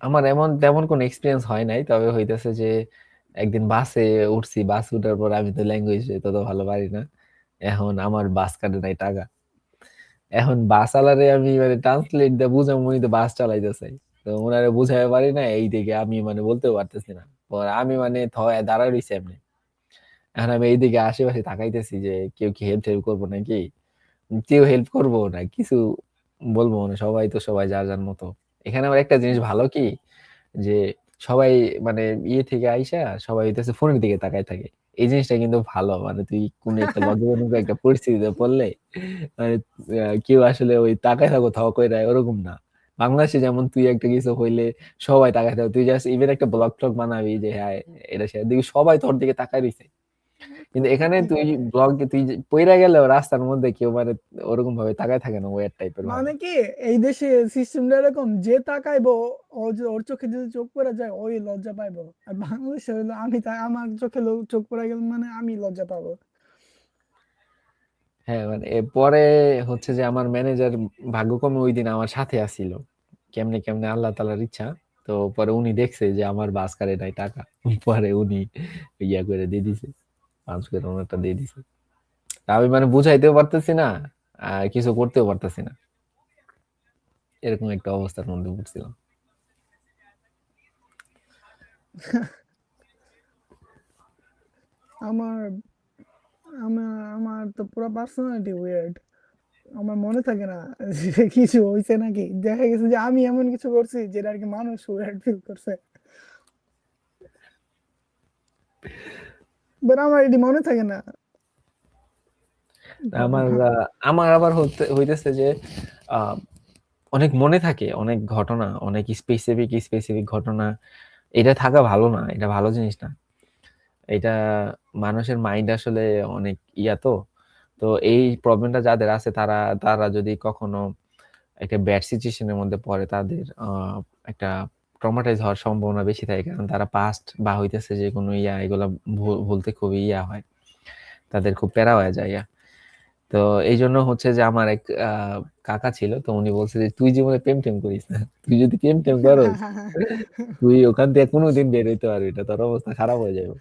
আমার এমন তেমন কোনো এক্সপিরিয়েন্স হয় নাই, তবে হইতেছে যে একদিন বাসে উঠছি, বাস উঠার পর আমি তো ল্যাঙ্গুয়েজ তত ভালো পারি না। এখন আমার বাস কাটে নাই টাকা। এখন বাস আলারে আমি মানে ট্রান্সলেট দিয়ে বুঝাবো, উনি তো বাস চালাইতেছে, তো ওনারে বুঝাইতে পারি না, এই দিকে আমি মানে বলতেও পারতেছি না। পর আমি মানে থয়ে দাঁড়ায় রইছি এমনি। এখন আমি এইদিকে আশেপাশে তাকাইতেছি যে কেউ কি হেল্প টেল্প করবো নাকি, কেউ হেল্প করবো না কিছু, বলবো না, সবাই তো সবাই যার যার মতো। এখানে আবার একটা জিনিস ভালো কি, যে সবাই মানে ইয়ে থেকে আইসা সবাই হইতেছে ফোনের দিকে তাকায় থাকে। এই জিনিসটা কিন্তু ভালো, মানে তুই কোন একটা লজ্জাজনক একটা পরিস্থিতিতে পড়লে মানে কেউ আসলে ওই তাকায় থাকো থাও কইরা ওরকম না। বাংলাদেশে যেমন তুই একটা কিছু হইলে সবাই তাকায় থাকো, তুই জাস্ট ইভেন একটা ব্লগ টক বানাবি যে হ্যাঁ এটা সে দেখবি সবাই তোর দিকে তাকায় রইছে। কিন্তু এখানে কি তুই করে? ব্লগ তুই পইরা গেলেও রাস্তার মধ্যে কেউ মানে ওরকম ভাবে তাকায় থাকে না, ওয়ার টাইপের ভাবে। মানে কি, এই দেশে সিস্টেমটা এরকম, যে তাকাইবো ওর চোখে যদি চোখ পড়ে যায় ওই লজ্জা পাইবো। আর বাংলাদেশে হইলো আমি আমার চোখে চোখ পড়ে গেল মানে আমি লজ্জা পাবো। হ্যাঁ মানে পরে হচ্ছে যে আমার ম্যানেজার ভাগ্যক্রমে ওই দিন আমার সাথে আসিল, কেমনে কেমনে আল্লাহ তাআলার ইচ্ছা। তো পরে উনি দেখছে যে আমার বাস কারে নাই টাকা, পরে উনি ইয়া করে দিয়ে দিছে, পাঁচ করে ওনারটা দিয়ে দিছে। তা আমি মানে বুঝাইতেও পারতেছি না, আর কিছু করতেও পারতেছি না, এরকম একটা অবস্থার মধ্যে পড়ছিলাম। আমার আমার আমার তো পুরো পার্সোনালিটি উইয়ার্ড। আমার মনে থাকে না যে কিছু হয়েছে নাকি, দেখা গেছে যে আমি এমন কিছু করছি যেটা আর কি মানুষ উইয়ার্ড ফিল করছে, বাট আমার এটি মনে থাকে না আমার ঘটনা। আমার আবার হইতেছে যে আহ, অনেক মনে থাকে অনেক ঘটনা, অনেক স্পেসিফিক স্পেসিফিক ঘটনা। এটা থাকা ভালো না, এটা ভালো জিনিস না। এটা মানুষের মাইন্ড আসলে অনেক ইয়া তো। তো এই প্রবলেমটা যাদের আছে তারা তারা যদি কখনো একটা ব্যাড সিচুয়েশনের মধ্যে পড়ে, তাদের একটা ট্রমাটাইজ হওয়ার সম্ভাবনা বেশি থাকে, কারণ তারা পাস্ট বা হইতেছে যে কোনো ইয়া এগুলা ভুলতে খুবই ইয়া হয়, তাদের খুব প্যারা হয়ে যায় ইয়া। তো এই জন্য হচ্ছে যে আমার এক কাকা ছিল, তো উনি বলছে যে তুই জীবনে প্রেম টেম করিস না, তুই যদি প্রেম টেম করস তুই ওখান থেকে কোনোদিন বের হইতে পারবি না, তোর অবস্থা খারাপ হয়ে যাবে।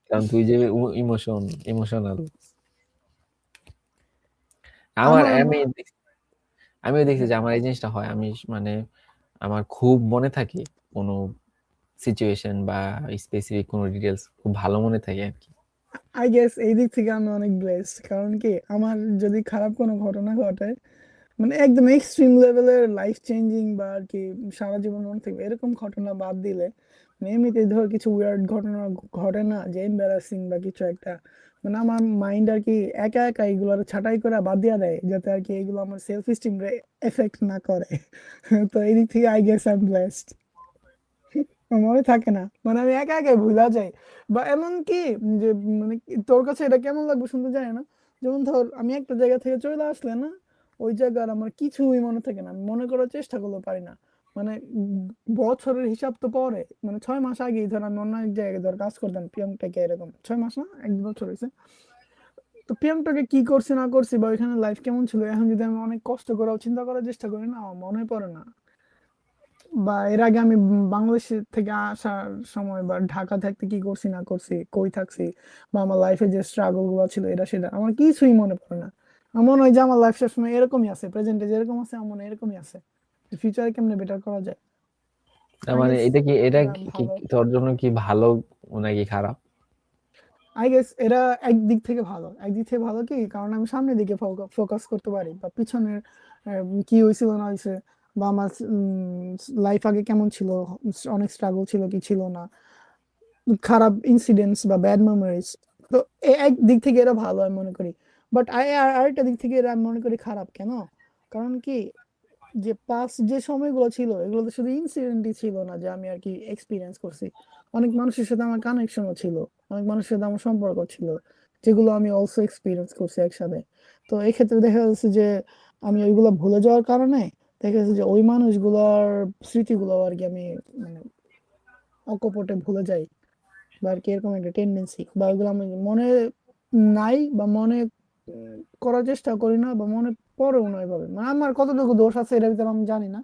কারণ তুই যে ইমোশনাল। আমার আমার আমিও দেখছি যে হ্যাঁ, আমার এই জিনিসটা হয়, আমি মানে আমার খুব মনে থাকে কোনো সিচুয়েশন বা স্পেসিফিক কোনো ডিটেলস খুব ভালো মনে থাকে আর কি। আই গেস এই দিক থেকে আমি অনেক ব্লেসড, কারণ কি আমার যদি খারাপ কোনো ঘটনা ঘটে, মানে একদম এক্সট্রিম লেভেলের লাইফ চেঞ্জিং বা আর কি সারা জীবন মনে থাকবে এরকম ঘটনা বাদ দিলে, মানে এমনিতে ধর কিছু উইয়ার্ড ঘটনা ঘটে না যে এম্বারাসিং বা কিছু একটা, মানে আমার মাইন্ড আর কি একা একা এগুলো ছাঁটাই করে বাদ দিয়া দেয় যাতে আর কি এগুলো আমার সেলফ স্টিম রে এফেক্ট না করে। তো এই দিক থেকে I guess I am blessed. মনে থাকে না, মানে আমি একা একা ভুলা যাই। বা এমন কি যে মানে তোর কাছে এটা কেমন লাগবে শুনতে, জানি না, যেমন ধর আমি একটা জায়গা থেকে চলে আসলে না, ওই জায়গার আমার কিছুই মনে থাকে না, আমি মনে করার চেষ্টা করলেও পারি না। মানে বছরের হিসাব তো পরে, মানে 6 মাস আগেই ধর আমি অন্য এক জায়গায় ধর কাজ করতাম পিয়ংটাকে, এরকম 6 মাস না 1 বছর হয়েছে। তো পিয়ংটাকে কি করছি না করছি বা ওইখানে লাইফ কেমন ছিল, এখন যদি আমি অনেক কষ্ট করেও চিন্তা করার চেষ্টা করি না, আমার মনে পড়ে না। বা এর আগে আমি বাংলাদেশ থেকে আসার সময় বা ঢাকা থাকতে কি করছি না করছি, কই থাকছি, বা আমার লাইফে যে স্ট্রাগল গুলো ছিল এটা সেটা আমার কিছুই মনে পড়ে না। আমার মনে হয় যে আমার লাইফ সবসময় এরকমই আছে, প্রেজেন্টে যেরকম আছে আমার মনে হয় এরকমই আছে। ফিউচারে কেমনে বেটার করা যায়। তার আই মানে গেস এটা এটা কি ভালো। তোর জন্য কি ভালো নাকি খারাপ? আই গেস এটা একদিক থেকে ভালো, একদিক থেকে ভালো কি, কারণ আমি সামনের দিকে ফোকাস করতে পারি, বা পিছনের কি হয়েছিল না হয়েছে, বা আমার লাইফ আগে কেমন ছিল, অনেক স্ট্রাগল ছিল কি ছিল না, খারাপ ইনসিডেন্টস বা ব্যাড মেমোরিজ। তো এক দিক থেকে এরা ভালো আমি মনে করি। বাট আরেকটা দিক থেকে এরা আমি মনে করি খারাপ। কেন? কারণ কি, যে পাস্ট যে সময়গুলো ছিল এগুলো তো শুধু ইনসিডেন্টই ছিল না যে আমি আর কি এক্সপিরিয়েন্স করছি, অনেক মানুষের সাথে আমার কানেকশনও ছিল, অনেক মানুষের সাথে আমার সম্পর্ক ছিল, যেগুলো আমি অলসো এক্সপিরিয়েন্স করছি একসাথে। তো এই ক্ষেত্রে দেখা যাচ্ছে যে আমি ওইগুলো ভুলে যাওয়ার কারণে দেখা যাচ্ছে যে ওই মানুষগুলোর স্মৃতিগুলো আর কি আমি মানে অকপটে ভুলে যাই, বা আর কি এরকম একটা টেন্ডেন্সি, বা ওইগুলো আমি মনে নাই, বা মনে করার চেষ্টা করি না, বা মনে পড়েও না এভাবে। মানে আমার কতটুকু দোষ আছে এটার ভিতরে আমি জানি না,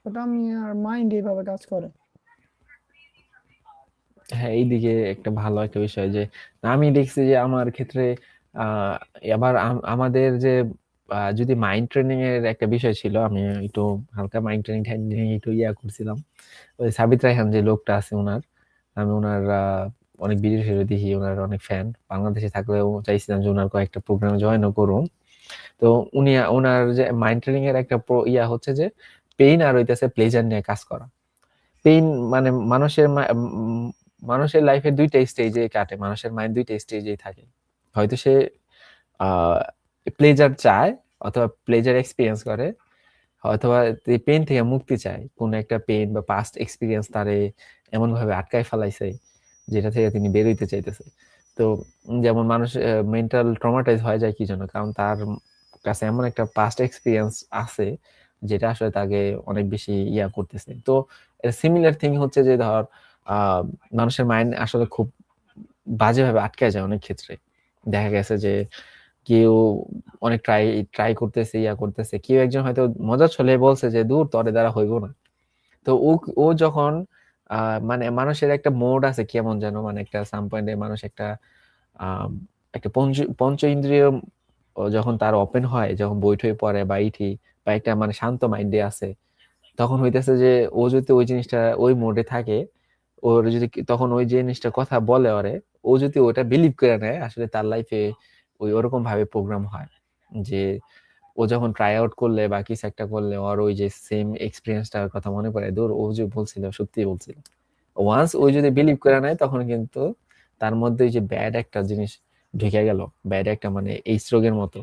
বাট আমি আর মাইন্ড এইভাবে কাজ করে। হ্যাঁ, এইদিকে একটা ভালো একটা বিষয় যে আমি দেখছি যে আমার ক্ষেত্রে আহ এবার আমাদের যে যদি মাইন্ড ট্রেনিং এর একটা বিষয় ছিল, আমি একটু হালকা মাইন্ড ট্রেনিং একটু করছিলাম। ওই সাবিত রায়হান যে লোকটা আছে ওনার, আমি ওনার অনেক ভিডিও টিডিও দেখি, ওনার অনেক ফ্যান। বাংলাদেশে থাকলেও চাইছিলাম যে ওনার কয়েকটা প্রোগ্রামে জয়েনও করুন। তো ওনার যে মাইন্ড ট্রেনিং এর একটা হচ্ছে যে পেইন আর হইতেছে প্লেজার নিয়ে কাজ করা। পেইন মানে মানুষের লাইফের দুইটা স্টেজে কাটে, মানুষের মাইন্ড দুইটা স্টেজেই থাকে। হয়তো সে আহ প্লেজার চায় অথবা প্লেজার এক্সপিরিয়েন্স করে, অথবা পেন থেকে মুক্তি চায়। কোন একটা পেন বা পাস্ট এক্সপিরিয়েন্স তারে এমন ভাবে আটকায় ফেলাইছে যেটা থেকে তিনি বের হইতে চাইতেছে। তো যেমন মানুষ মেন্টাল ট্রমাটাইজ হয়ে যায় কি জন্য, কারণ তার কাছে এমন একটা পাস্ট এক্সপিরিয়েন্স আছে যেটা আসলে তাকে অনেক বেশি করতেছে। তো সিমিলার থিং হচ্ছে যে ধর আহ মানুষের মাইন্ড আসলে খুব বাজেভাবে আটকে যায় অনেক ক্ষেত্রে। দেখা গেছে যে কেউ অনেক ট্রাই ট্রাই করতেছে, করতেছে, কেউ একজন হয়তো মজার ছলে বলছে যে দূর তরে দ্বারা হইব না। তো ও যখন মানে মানুষের একটা মোড আছে কেমন যেন, মানে একটা সাম পয়েন্টে মানুষ একটা আহ একটা পঞ্চ ইন্দ্রিয় যখন তার ওপেন হয়, যখন বৈঠই পড়ে বা ইঠি বা একটা মানে শান্ত মাইন্ডে আছে, তখন হইতেছে যে ও যদি ওই জিনিসটা ওই মোডে থাকে, ওর যদি তখন ওই জিনিসটা কথা বলে ওরে, ও যদি ওটা বিলিভ করে নেয়, আসলে তার লাইফে ওই ওরকম ভাবে প্রোগ্রাম হয় যে ও যখন ট্রাই আউট করলে বা কিছু একটা করলে ওর ওই যে সেম এক্সপিরিয়েন্সটার কথা মনে পড়ে, দূর ও যে বলছিল সত্যি বলছিল। ওয়ান্স ওই যদি বিলিভ করে নেয়, তখন কিন্তু তার মধ্যে ওই যে ব্যাড একটা জিনিস ঢুকে গেল, ব্যাড একটা মানে এই রোগের মতো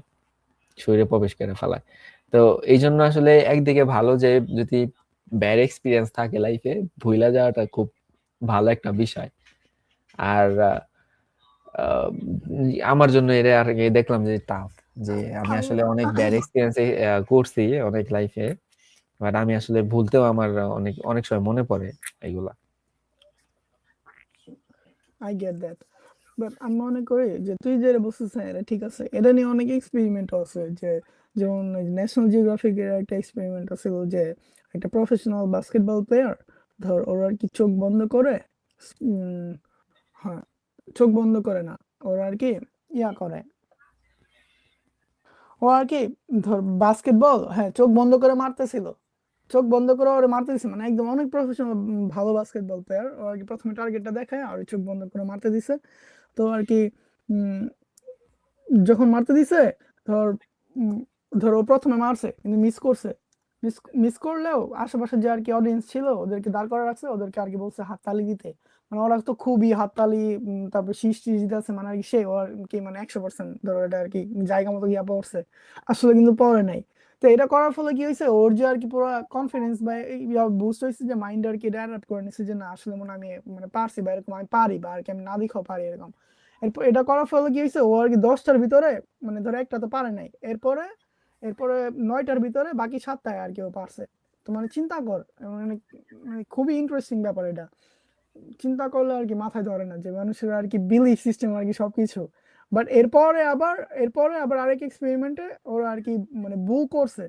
শরীরে প্রবেশ করে ফেলায়। তো এই জন্য আসলে একদিকে ভালো যে যদি ব্যাড এক্সপিরিয়েন্স থাকে লাইফে, ভুলা যাওয়াটা খুব ভালো একটা বিষয়। আর আহ, আমার জন্য এটা আর কি দেখলাম যে টাফ, যে আমি আসলে অনেক ব্যাড এক্সপিরিয়েন্স করছি অনেক লাইফে, বাট আমি আসলে ভুলতেও আমার অনেক অনেক সময় মনে পড়ে এগুলা। I get that. বাট আমি মনে করি যে তুই যেটা বলছিস হ্যাঁ এটা ঠিক আছে, এটা নিয়ে অনেক এক্সপেরিমেন্ট আছে, যে যেমন ন্যাশনাল জিওগ্রাফিকের একটা এক্সপেরিমেন্ট আছে যে একটা প্রফেশনাল বাস্কেটবল প্লেয়ার, ধর ওরা আর কি চোখ বন্ধ করে, উম, হ্যাঁ, চোখ বন্ধ করে না, ওরা আর কি করে, ও আর কি ধর বাস্কেটবল, হ্যাঁ, চোখ বন্ধ করে মারতেছিল, চোখ বন্ধ করে ওরে মারতে দিছে, মানে একদম অনেক প্রফেশনাল ভালো বাস্কেটবল প্লেয়ার, ও আর কি প্রথমে টার্গেটটা দেখায় আর ওই চোখ বন্ধ করে মারতে দিছে। তো আর কি উম, যখন মারতে দিছে, ধর উম, ধর ও প্রথমে মারছে কিন্তু মিস করছে, মিস মিস করলেও আশেপাশে যে আর কি অডিয়েন্স ছিল ওদেরকে দাঁড় করে রাখছে, ওদেরকে আর কি বলছে হাততালি দিতে। মানে ওরা তো খুবই হাততালি, তারপর শীষ টিস দিতেছে, মানে আর কি সে ওর কি মানে 100% ধরো এটা আর কি জায়গা মতো গিয়া পড়ছে, আসলে কিন্তু পড়ে নাই। তো এটা করার ফলে কি হয়েছে, ওর যে আর কি পুরো কনফিডেন্স বা বুস্ট হয়েছে, যে মাইন্ড আর কি ডেভেলপ করে নিছে যে না আসলে মনে হয় আমি মানে পারছি, বা এরকম আমি পারি, বা আর কি আমি না দিকেও পারি এরকম। এরপর এটা করার ফলে কি হয়েছে, ও আর কি 10টার ভিতরে মানে ধরো একটা তো পারে নাই, এরপরে এরপরে 9টার ভিতরে বাকি 7টায় আর কেউ পারছে। তো মানে চিন্তা কর, মানে খুবই ইন্টারেস্টিং ব্যাপার এটা। চিন্তা করলে আর কি মাথায় ধরে না যে মানুষের আর কি বিলিফ সিস্টেম আর কি সবকিছু। বাট এরপরে আবার আরেক এক্সপেরিমেন্টে ওরা আর কি মানে বু করছে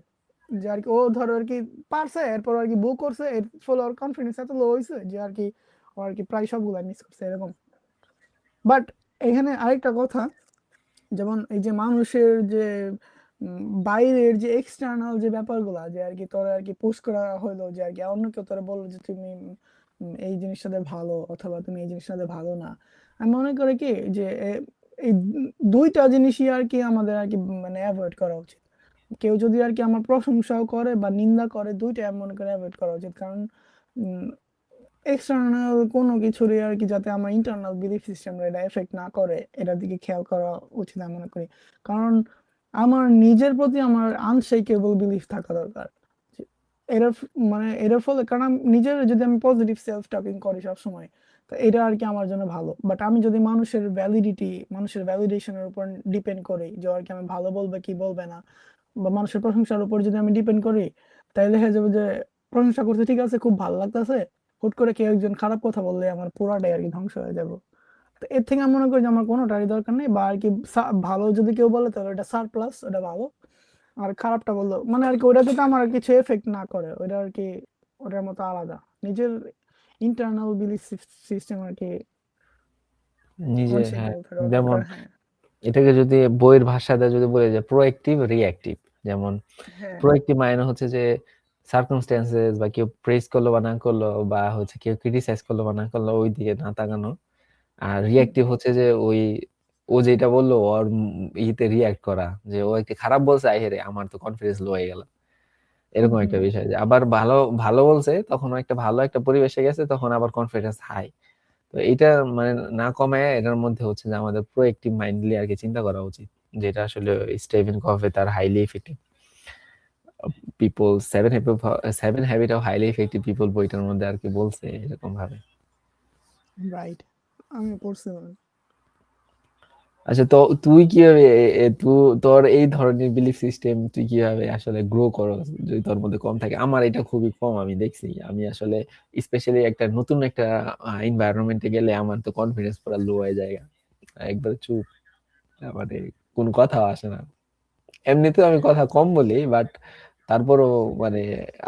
যে আর কি ও ধরো আর কি পারছে, এরপর আর কি বু করছে, এর ফলে ওর কনফিডেন্স এত লো হয়েছে যে আর কি ও আর কি প্রায় সবগুলা মিস করছে এরকম। বাট এখানে আরেকটা কথা, যেমন এই যে মানুষের যে বাইরের যে এক্সটার্নাল যে ব্যাপারগুলা, যে আর কি তোরা আর কি পুশ করা হলো, যে আর কি অন্য কেউ তোরা বললো যে তুমি এই জিনিসটাতে ভালো, অথবা তুমি এই জিনিসটাতে ভালো না। আমি মনে করি কি যে এই দুইটা জিনিসই আর কি আমাদের আর কি মানে অ্যাভয়েড করা উচিত। কেউ যদি আর কি আমার প্রশংসাও করে বা নিন্দা করে, দুইটাই আমি মনে করি অ্যাভয়েড করা উচিত। কারণ এক্সটার্নাল কোনো কিছুরই আর কি যাতে আমার ইন্টারনাল বিলিফ সিস্টেম এটা এফেক্ট না করে, এটার দিকে খেয়াল করা উচিত আমি মনে করি। কারণ আমার নিজের প্রতি আমার আনশেকেবল বিলিফ থাকা দরকার। এটার ফলে, কারণ নিজের যদি আমি পজিটিভ সেলফ টকিং করি সবসময়, তো এটা আর কি আমার জন্য ভালো। বাট আমি যদি মানুষের ভ্যালিডেশনের উপর ডিপেন্ড করি যে আর কি আমি ভালো বলবে কি বলবে না, বা মানুষের প্রশংসার উপর যদি আমি ডিপেন্ড করি, তাহলে দেখা যাবে যে প্রশংসা করতে ঠিক আছে, খুব ভালো লাগতেছে, হুট করে কেউ একজন খারাপ কথা বললে আমার পুরাটাই আর কি ধ্বংস হয়ে যাবো। তো এর থেকে আমি মনে করি যে আমার কোনোটারই দরকার নেই, বা আর কি ভালো যদি কেউ বলে তাহলে এটা সারপ্লাস, ওটা ভালো। আর খারাপটা বললো মানে আর কি ওটা যদি আমার আর কিছু এফেক্ট না করে, ওটা আর কি ওটার মতো আলাদা। নিজের ইন্টারনাল বিলিফ সিস্টেম আর কি নিজে, হ্যাঁ। আনশেকেবল থাকা যেমন দরকার। হ্যাঁ, এটাকে যদি বইয়ের ভাষাতে যদি বলে যে প্রোঅ্যাক্টিভ রিঅ্যাক্টিভ। যেমন হ্যাঁ, প্রোঅ্যাক্টিভ মানে হচ্ছে যে সার্কামস্ট্যান্সেস বা কেউ প্রেস করলো বা না করলো, বা হচ্ছে কেউ ক্রিটিসাইজ করলো বা না করলো, ওই দিকে না তাকানো। আর রিঅ্যাক্টিভ হচ্ছে যে ওই ও যেটা বললো ওর ইতে রিয়াক্ট করা, যে ও একটু খারাপ বলছে, আই হেরে আমার তো কনফিডেন্স লো হয়ে গেল, এরকম একটা হুম, বিষয়। যে আবার ভালো ভালো বলছে, তখন ও একটা ভালো একটা পরিবেশে গেছে, তখন আবার কনফিডেন্স হাই। তো এইটা মানে না কমায় এটার মধ্যে হচ্ছে যে আমাদের প্রোঅ্যাক্টিভ মাইন্ডলি আর কি চিন্তা করা উচিত, যেটা আসলে স্টিভেন কভে তার highly effective people seven habit of highly effective people বইটার মধ্যে আর কি বলছে এরকম ভাবে। রাইট, আমি পড়ছিলাম। আচ্ছা, তো তুই কিভাবে তোর এই ধরনের বিলিফ সিস্টেম তুই কিভাবে আসলে গ্রো করো, যদি তোর মধ্যে কম থাকে? আমার এটা খুবই কম, আমি দেখছি। আমি আসলে স্পেশালি একটা নতুন একটা এনভায়রনমেন্টে গেলে আমার তো কনফিডেন্স পুরো লো হয়ে যায়, একবার চুপ, মানে কোনো কথা আসে না। এমনিতেও আমি কথা কম বলি, বাট তারপরও মানে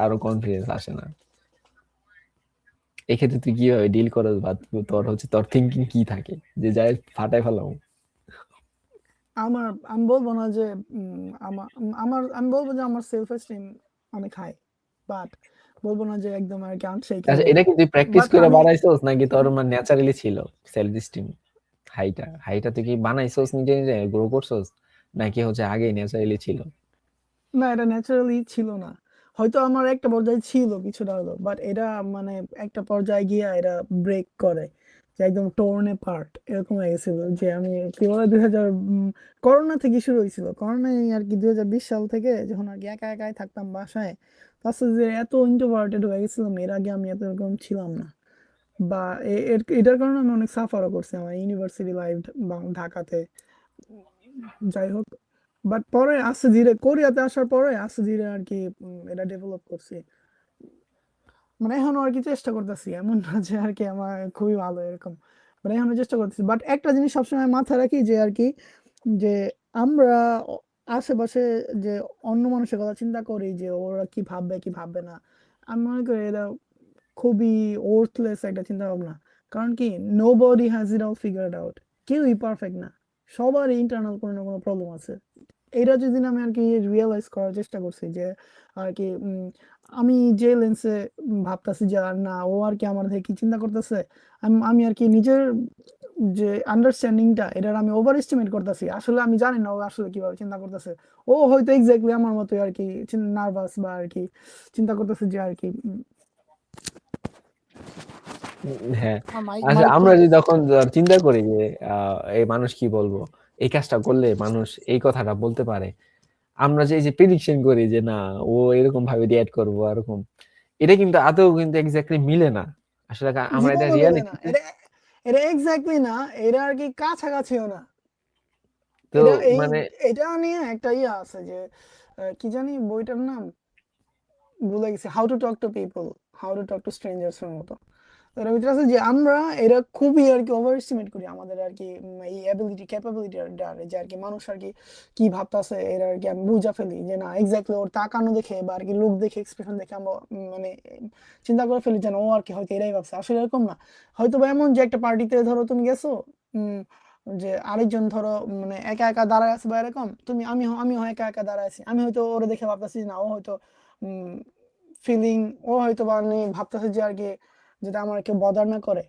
আরো কনফিডেন্স আসে না। এক্ষেত্রে তুই কিভাবে ডিল করো, বা তোর হচ্ছে তোর থিঙ্কিং কি থাকে যে যায় ফাটাই ফেলাম? আমি বলবো না যে আমি বলবো যে আমার সেলফ এস্টিম অনেক হাই, বাট বলবো না যে একদম আর কি আচ্ছা, আনশেকেবল। এটা কি তুই প্র্যাকটিস বাট করে আমি বানাইছস, নাকি তোর মানে ন্যাচারালি ছিল সেলফ এস্টিম? হাইটা তুই কি বানাইছস, নিজে নিজে গ্রো করছস, নাকি হচ্ছে আগেই ন্যাচারালি ছিল? না, এটা ন্যাচারালি ছিল না। হয়তো আমার একটা পর্যায়ে ছিল কিছুটা হলো, বাট এটা মানে একটা পর্যায়ে গিয়ে এটা ব্রেক করে, যে একদম টোর্ন পার্ট এরকম হয়ে গেছিল। যে আমি কি বলে 2000 করোনা থেকে শুরু হয়েছিল, করোনায় আর কি 2020 সাল থেকে, যখন আর কি একা একাই থাকতাম বাসায়, তার সাথে যে এত ইন্ট্রোভার্টেড হয়ে গেছিলাম, এর আগে আমি এত এরকম ছিলাম না। বা এটার কারণে আমি অনেক সাফারও করছি আমার ইউনিভার্সিটি লাইফ ঢাকাতে। যাই হোক, বাট পরে আস্তে ধীরে কোরিয়াতে আসার পরে আস্তে ধীরে আর কি এটা ডেভেলপ করছি। মানে এখনো আর কি চেষ্টা করতেছি, এমন না যে আর কি আমার খুবই ভালো এরকম, মানে এখনো চেষ্টা করতেছি। বাট একটা জিনিস সবসময় মাথায় রাখি যে আর কি, যে আমরা আশেপাশে যে অন্য মানুষের কথা চিন্তা করি যে ওরা কি ভাববে কি ভাববে না, আমি মনে করি এটা খুবই ওর্থলেস একটা চিন্তা ভাবনা। কারণ কি, nobody has it all figured out. কেউই পারফেক্ট না, সবারই ইন্টারনাল কোনো না কোনো প্রবলেম আছে। এটা যদি আমি আর কি রিয়েলাইজ করার চেষ্টা করছি যে আর কি আমি যে লেন্সে ভাবতেছি যে আর না, ও আর কি আমার থেকে কি চিন্তা করতেছে, আমি আর কি নিজের যে আন্ডারস্ট্যান্ডিংটা এটার আমি ওভার এস্টিমেট করতেছি। আসলে আমি জানি না ও আসলে কিভাবে চিন্তা করতেছে। ও হয়তো এক্স্যাক্টলি আমার মতোই আর কি নার্ভাস, বা আর কি চিন্তা করতেছে যে আর কি হ্যাঁ। আমার মাইক আচ্ছা, মাইক আমরা কমে যদি গেছে। তখন চিন্তা করি যে এই মানুষ কি বলবো, এই কাজটা করলে মানুষ এই কথাটা বলতে পারে, আমরা যে এই যে প্রেডিকশন করি যে না, ও এরকম ভাবে রিয়াক্ট করবো এরকম, এটা কিন্তু আদৌ কিন্তু এক্স্যাক্টলি মিলে না। আসলে আমরা এটা জীবনও মেলে না রিয়ালিটিতে, এটা, এটা এক্স্যাক্টলি না, এটা আর কি কাছাকাছিও না। তো এটা এই মানে এটা নিয়ে একটা ইয়ে আছে যে কি জানি বইটার নাম, ভুলে গেছি, how to talk to people, how to talk to strangers এর মতো। তো এর ভিতরে আছে যে আমরা এরা খুবই আর কি ওভার এস্টিমেট করি আমাদের আর কি এই অ্যাবিলিটি ক্যাপাবিলিটি যে আর কি মানুষ আর কি কি ভাবতাছে এরা আর কি আমি বুঝা ফেলি যে না এক্স্যাক্টলি ওর তাকানো দেখে বা আর কি লুক দেখে এক্সপ্রেশন দেখে আমরা মানে চিন্তা করে ফেলি যে না, ও আর কি হয়তো এরাই ভাবছে, আসলে এরকম না। হয়তো বা এমন যে একটা পার্টিতে ধরো তুমি গেছো, উম, যে আরেকজন ধরো মানে একা একা দাঁড়ায় আছে বা এরকম, তুমি আমিও একা একা দাঁড়ায় আছি, আমি হয়তো ওরে দেখে ভাবতেছি না ও হয়তো ফিলিং, ও হয়তো বা মানে ভাবতেছে যে আর কি যাতে আমার কেউ বদার না করে।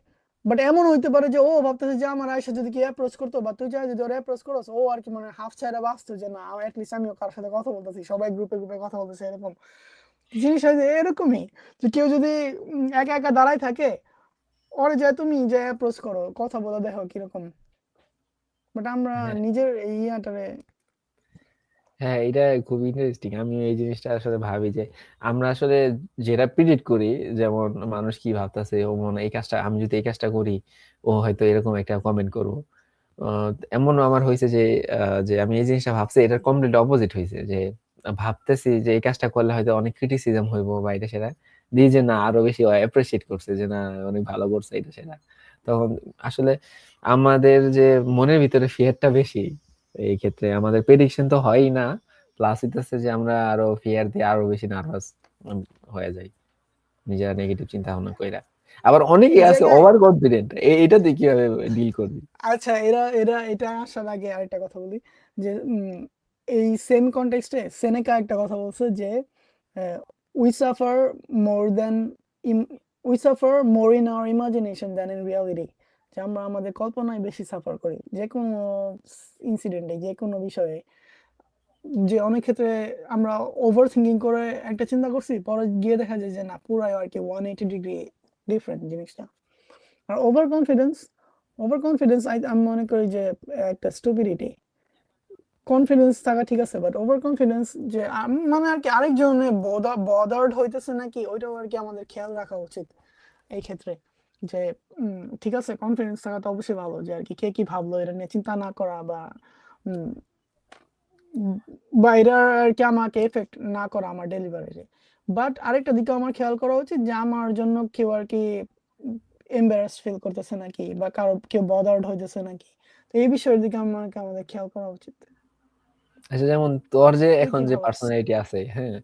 বাট এমন হইতে পারে যে ও ভাবতেছে যে আমার আয়সা যদি কি অ্যাপ্রোচ করতো বা তুই চাই যদি ওর অ্যাপ্রোচ করস, ও আর কি মানে হাফ ছাইড়া বাঁচতো যে না অ্যাটলিস্ট আমিও কার সাথে কথা বলতেছি, সবাই গ্রুপে গ্রুপে কথা বলতেছে এরকম জিনিস হয় যে এরকমই, যে কেউ যদি একা একা দাঁড়ায় থাকে, ওরে যায় তুমি যে অ্যাপ্রোচ করো, কথা বলে দেখো কিরকম। বাট আমরা হ্যাঁ নিজের এই ইয়াটারে হ্যাঁ, এটা খুব ইন্টারেস্টিং। আমি এই জিনিসটা আসলে ভাবি যে আমরা আসলে যেটা প্রিডিক্ট করি, যেমন মানুষ কি ভাবতেছে, ও মনে হয় এই কাজটা, আমি যদি এই কাজটা করি ও হয়তো এরকম একটা কমেন্ট করবো। এমন আমার হয়েছে যে যে আমি এই জিনিসটা ভাবছি, এটার কমপ্লিট অপোজিট হয়েছে, যে ভাবতেছি যে এই কাজটা করলে হয়তো অনেক ক্রিটিসিজম হইবো বা এটা সেটা, দিয়ে যে না আরো বেশি অ্যাপ্রিসিয়েট করছে যে না অনেক ভালো করছে এটা সেটা। তখন আসলে আমাদের যে মনের ভিতরে ফিয়ারটা বেশি, এই ক্ষেত্রে আমাদের প্রেডিকশন তো হয়ই না, প্লাস হইতেছে যে আমরা আরো ফিয়ার দিয়ে আরো বেশি নার্ভাস হয়ে যাই, নিজেরা নেগেটিভ চিন্তা ভাবনা কইরা। আবার অনেকে এই আছে জায়গায়। ওভার কনফিডেন্ট, এটা দিয়ে কিভাবে ডিল করবি? আচ্ছা, এরা এরা এটা আসার আগে আরেকটা কথা বলি যে এই সেম কনটেক্সটে সেনেকা একটা কথা বলছে যে we suffer more than we suffer more in our imagination than in reality, যে আমরা আমাদের কল্পনায় বেশি সাফার করি যে কোনো ইনসিডেন্টে, যে কোনো বিষয়ে। যে অনেক ক্ষেত্রে আমরা ওভার থিঙ্কিং করে একটা চিন্তা করছি, পরে গিয়ে দেখা যায় যে না পুরাই আর কি 180 ডিগ্রি ডিফারেন্ট জিনিসটা। আর ওভার কনফিডেন্স আমি মনে করি যে একটা স্টুপিডিটি। কনফিডেন্স থাকা ঠিক আছে, বাট ওভার কনফিডেন্স যে মানে আর কি আরেকজনের বদার্ড হইতেছে নাকি ওইটাও আর কি আমাদের খেয়াল রাখা উচিত এই ক্ষেত্রে। যে ঠিক আছে, কনফিডেন্স থাকা তো অবশ্যই ভালো, যে আর কি কে কি ভাবলো এটা নিয়ে চিন্তা না করা বা উম, উম, বা এটা আর কি আমাকে এফেক্ট না করা আমার ডেলিভারিতে। বাট আরেকটা দিকে আমার খেয়াল করা উচিত যে আমার জন্য কেউ আর কি এম্বারাস ফিল করতেছে নাকি বা কারো কেউ বদার্ড হইতেছে নাকি, তো এই বিষয়ের দিকে আমাদের খেয়াল করা উচিত। আচ্ছা, যেমন তোর যে তুই এখন কি যে ভাবস? পার্সোনালিটি আছে, হ্যাঁ,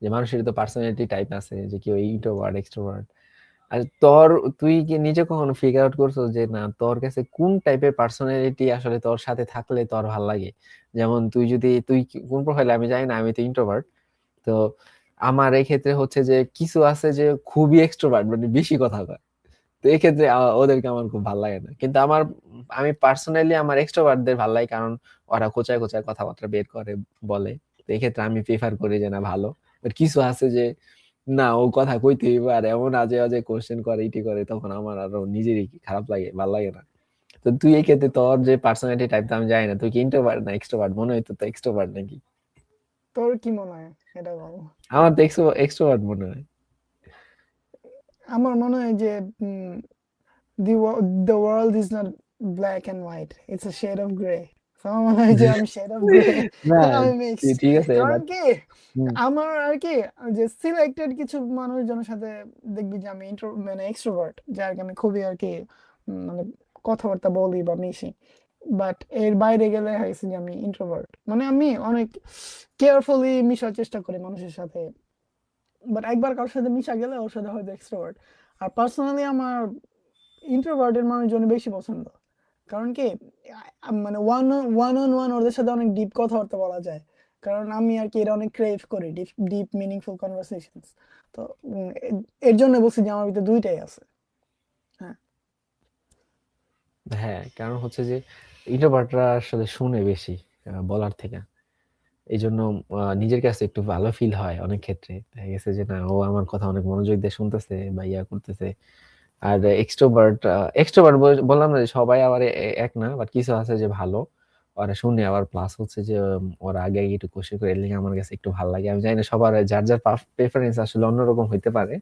যে মানুষের তো পার্সোনালিটি টাইপ আছে, যে কেউ ইন্ট্রোভার্ট এক্সট্রোভার্ট। আর তোর, তুই কি নিজে কখনো ফিগার আউট করছো যে না তোর কাছে কোন টাইপের পার্সোনালিটি আসলে তোর সাথে থাকলে তোর ভাল লাগে? যেমন তুই কোন প্রোফাইলে আমি জানি না, আমি তো ইন্ট্রোভার্ট। তো আমার এই ক্ষেত্রে হচ্ছে যে কিছু আছে যে খুবই এক্সট্রোভার্ট, মানে বেশি কথা কয়। তো এই ক্ষেত্রে ওদেরকে আমার খুব ভালো লাগে না, কিন্তু আমি পার্সোনালি আমার এক্সট্রোভার্টদের ভালো লাগে, কারণ ওরা কোচায় কোচায় কথাবার্তা বের করে, বলে। তো এই ক্ষেত্রে আমি প্রিফার করি যে না ভালো। বাট কিছু আছে যে না, ও কথা কইতে হইব আর এমন আজে আজে কোশ্চেন করে ইটি করে, তখন আমার আরো নিজেরই খারাপ লাগে, ভালো লাগে না। তো তুই এই ক্ষেত্রে তোর যে পার্সোনালিটি টাইপ, তো আমি জানি না তুই কি ইন্ট্রোভার্ট না এক্সট্রোভার্ট, মনে হইতো তো এক্সট্রোভার্ট নাকি? তোর কি মনে হয় এটা বল। আমার তো এক্সট্রোভার্ট মনে হয়। আমার মনে হয় যে the world is not black and white, it's a shade of gray. So আমার মনে হয় যে আমি শেড অফ গ্রে, না, আমি মিক্সড। ঠিক আছে, কারণ বাট কি আমার আর কি যে সিলেক্টেড কিছু মানুষজনের সাথে দেখবি যে আমি মানে এক্সট্রোভার্ট, যে আর কি আমি খুবই আর কি মানে কথাবার্তা বলি বা মিশি। বাট এর বাইরে গেলে হয়েছে যে আমি ইন্ট্রোভার্ট, মানে আমি অনেক কেয়ারফুলি মিশার চেষ্টা করি মানুষের সাথে। বাট একবার কারোর সাথে মিশা গেলে ওর সাথে হয়তো এক্সট্রোভার্ট। আর পার্সোনালি আমার ইন্ট্রোভার্টের মানুষজন বেশি পছন্দ। কারণ কি মানে ওয়ান অন ওয়ান ওদের সাথে অনেক ডিপ কথাবার্তা বলা যায়। কারণ আমি আর কি এটা অনেক ক্রেভ করি, ডিপ ডিপ মিনিংফুল কনভারসেশনস। তো এর জন্য বলছি যে আমার ভিতরে দুইটাই আছে। হ্যাঁ। হ্যাঁ, কারণ হচ্ছে যে ইন্ট্রোভার্টরা আসলে শুনে বেশি বলার থেকে। এই জন্য নিজের কাছে একটু ভালো ফিল হয় অনেক ক্ষেত্রে, দেখা গেছে যে না ও আমার কথা অনেক মনোযোগ দিয়ে শুনতেছে বা ইয়া করতেছে। আর এক্সট্রোভার্ট, এক্সট্রোভার্ট বললাম না যে সবাই আবার এক না, বাট কিছু আছে যে ভালো, ওরা শুনে আবার প্লাস হচ্ছে যে ওরা আগে আগে একটু কোশ্চেন করে, এর লিগে আমার কাছে একটু ভালো লাগে। আমি জানি না সবার যার যার প্রেফারেন্স আসলে অন্যরকম হইতে পারে,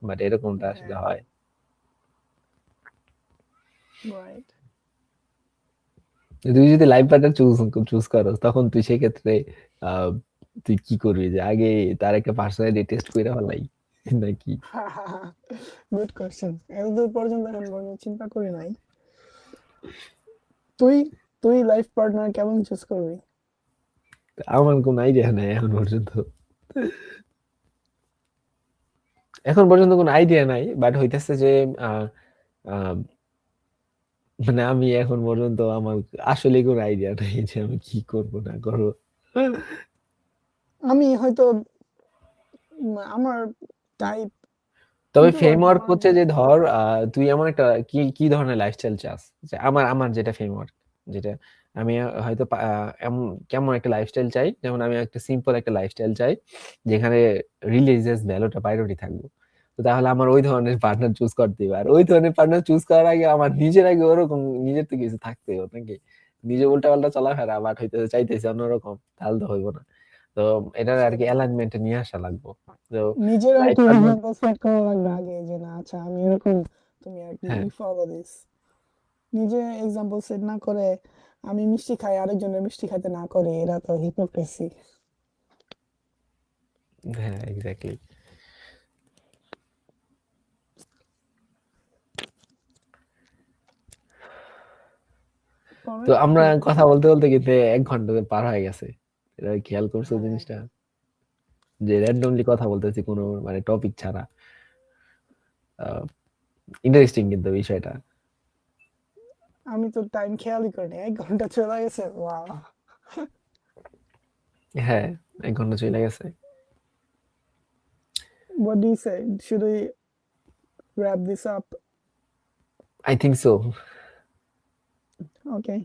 বাট এরকমটা আসলে হ্যাঁ, হয়। রাইট। তুই যদি লাইফ পার্টনার চুজ চুজ করো, তখন তুই সেক্ষেত্রে আহ, তুই কি করবি যে আগে তার একটা পার্সোনালিটি টেস্ট করে ফেলাই নাকি? গুড কোয়েশ্চেন, এতদূর পর্যন্ত এখন পর্যন্ত চিন্তা করি নাই। তুই তুই লাইফ পার্টনার কেমন চুজ করবি? আমার কোনো আইডিয়া নাই এখন পর্যন্ত। এখন পর্যন্ত কোনো আইডিয়া নাই, বাট হইতেছে যে আহ, আহ, মানে আমি এখন পর্যন্ত আমার আসলে কোনো আইডিয়া নাই যে আমি কি করব না করবো। আমি হয়তো আমার টাইপ তবে কিন্তু ফ্রেমওয়ার্ক আমার হচ্ছে যে ধর তুই এমন একটা কি কি ধরনের লাইফস্টাইল চাস, যে আমার আমার যেটা ফ্রেমওয়ার্ক, যেটা আমি হয়তো কেমন একটা লাইফস্টাইল চাই, যেমন আমি একটা সিম্পল একটা লাইফস্টাইল চাই যেখানে রিলিজিয়াস ভ্যালুটা প্রায়োরিটি থাকবে। তো তাহলে আমার ওই ধরনের পার্টনার চুজ করতে হবে, আর ওই ধরনের পার্টনার চুজ করার আগে আমার নিজের আগে ওরকম নিজের তো কিছু থাকতে হবে নাকি, নিজে উল্টা পাল্টা চলাফেরা বাট হইতে চাইতেছি অন্যরকম, তাহলে তো হইব না। তো এটার আর কি সেটাই, অ্যালাইনমেন্টে নিয়ে আসা লাগবে। তো নিজের আর লাইফ কি পার্টনার, এক্সাম্পল সেট করা লাগবে আগে, যে না আচ্ছা আমি এরকম, তুমি আর কি হ্যাঁ ফলো দিস। নিজে এক্সাম্পল সেট না করে আমি মিষ্টি খাই, আরেকজনের মিষ্টি খাইতে না করে, এরা তো হিপোক্রেসি। হ্যাঁ এক্স্যাক্টলি। পরে তো আমরা কি কথা বলতে বলতে কিন্তু 1 ঘন্টা পার হয়ে গেছে, এটা খেয়াল করছো হ্যাঁ, জিনিসটা, যে র্যান্ডমলি কথা বলতেছি কোনো মানে টপিক ছাড়া। ইন্টারেস্টিং কিন্তু বিষয়টা। আমি তো টাইম খেয়ালই করিনি, 1 ঘন্টা চলে গেছে, ওয়াও। হ্যাঁ 1 ঘন্টা চলে গেছে। What do you say? Should we wrap this up? I think so. Okay.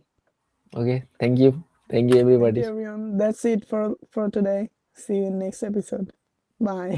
Okay, thank you Thank everybody. you, everyone. That's it for today. See you in next episode. Bye.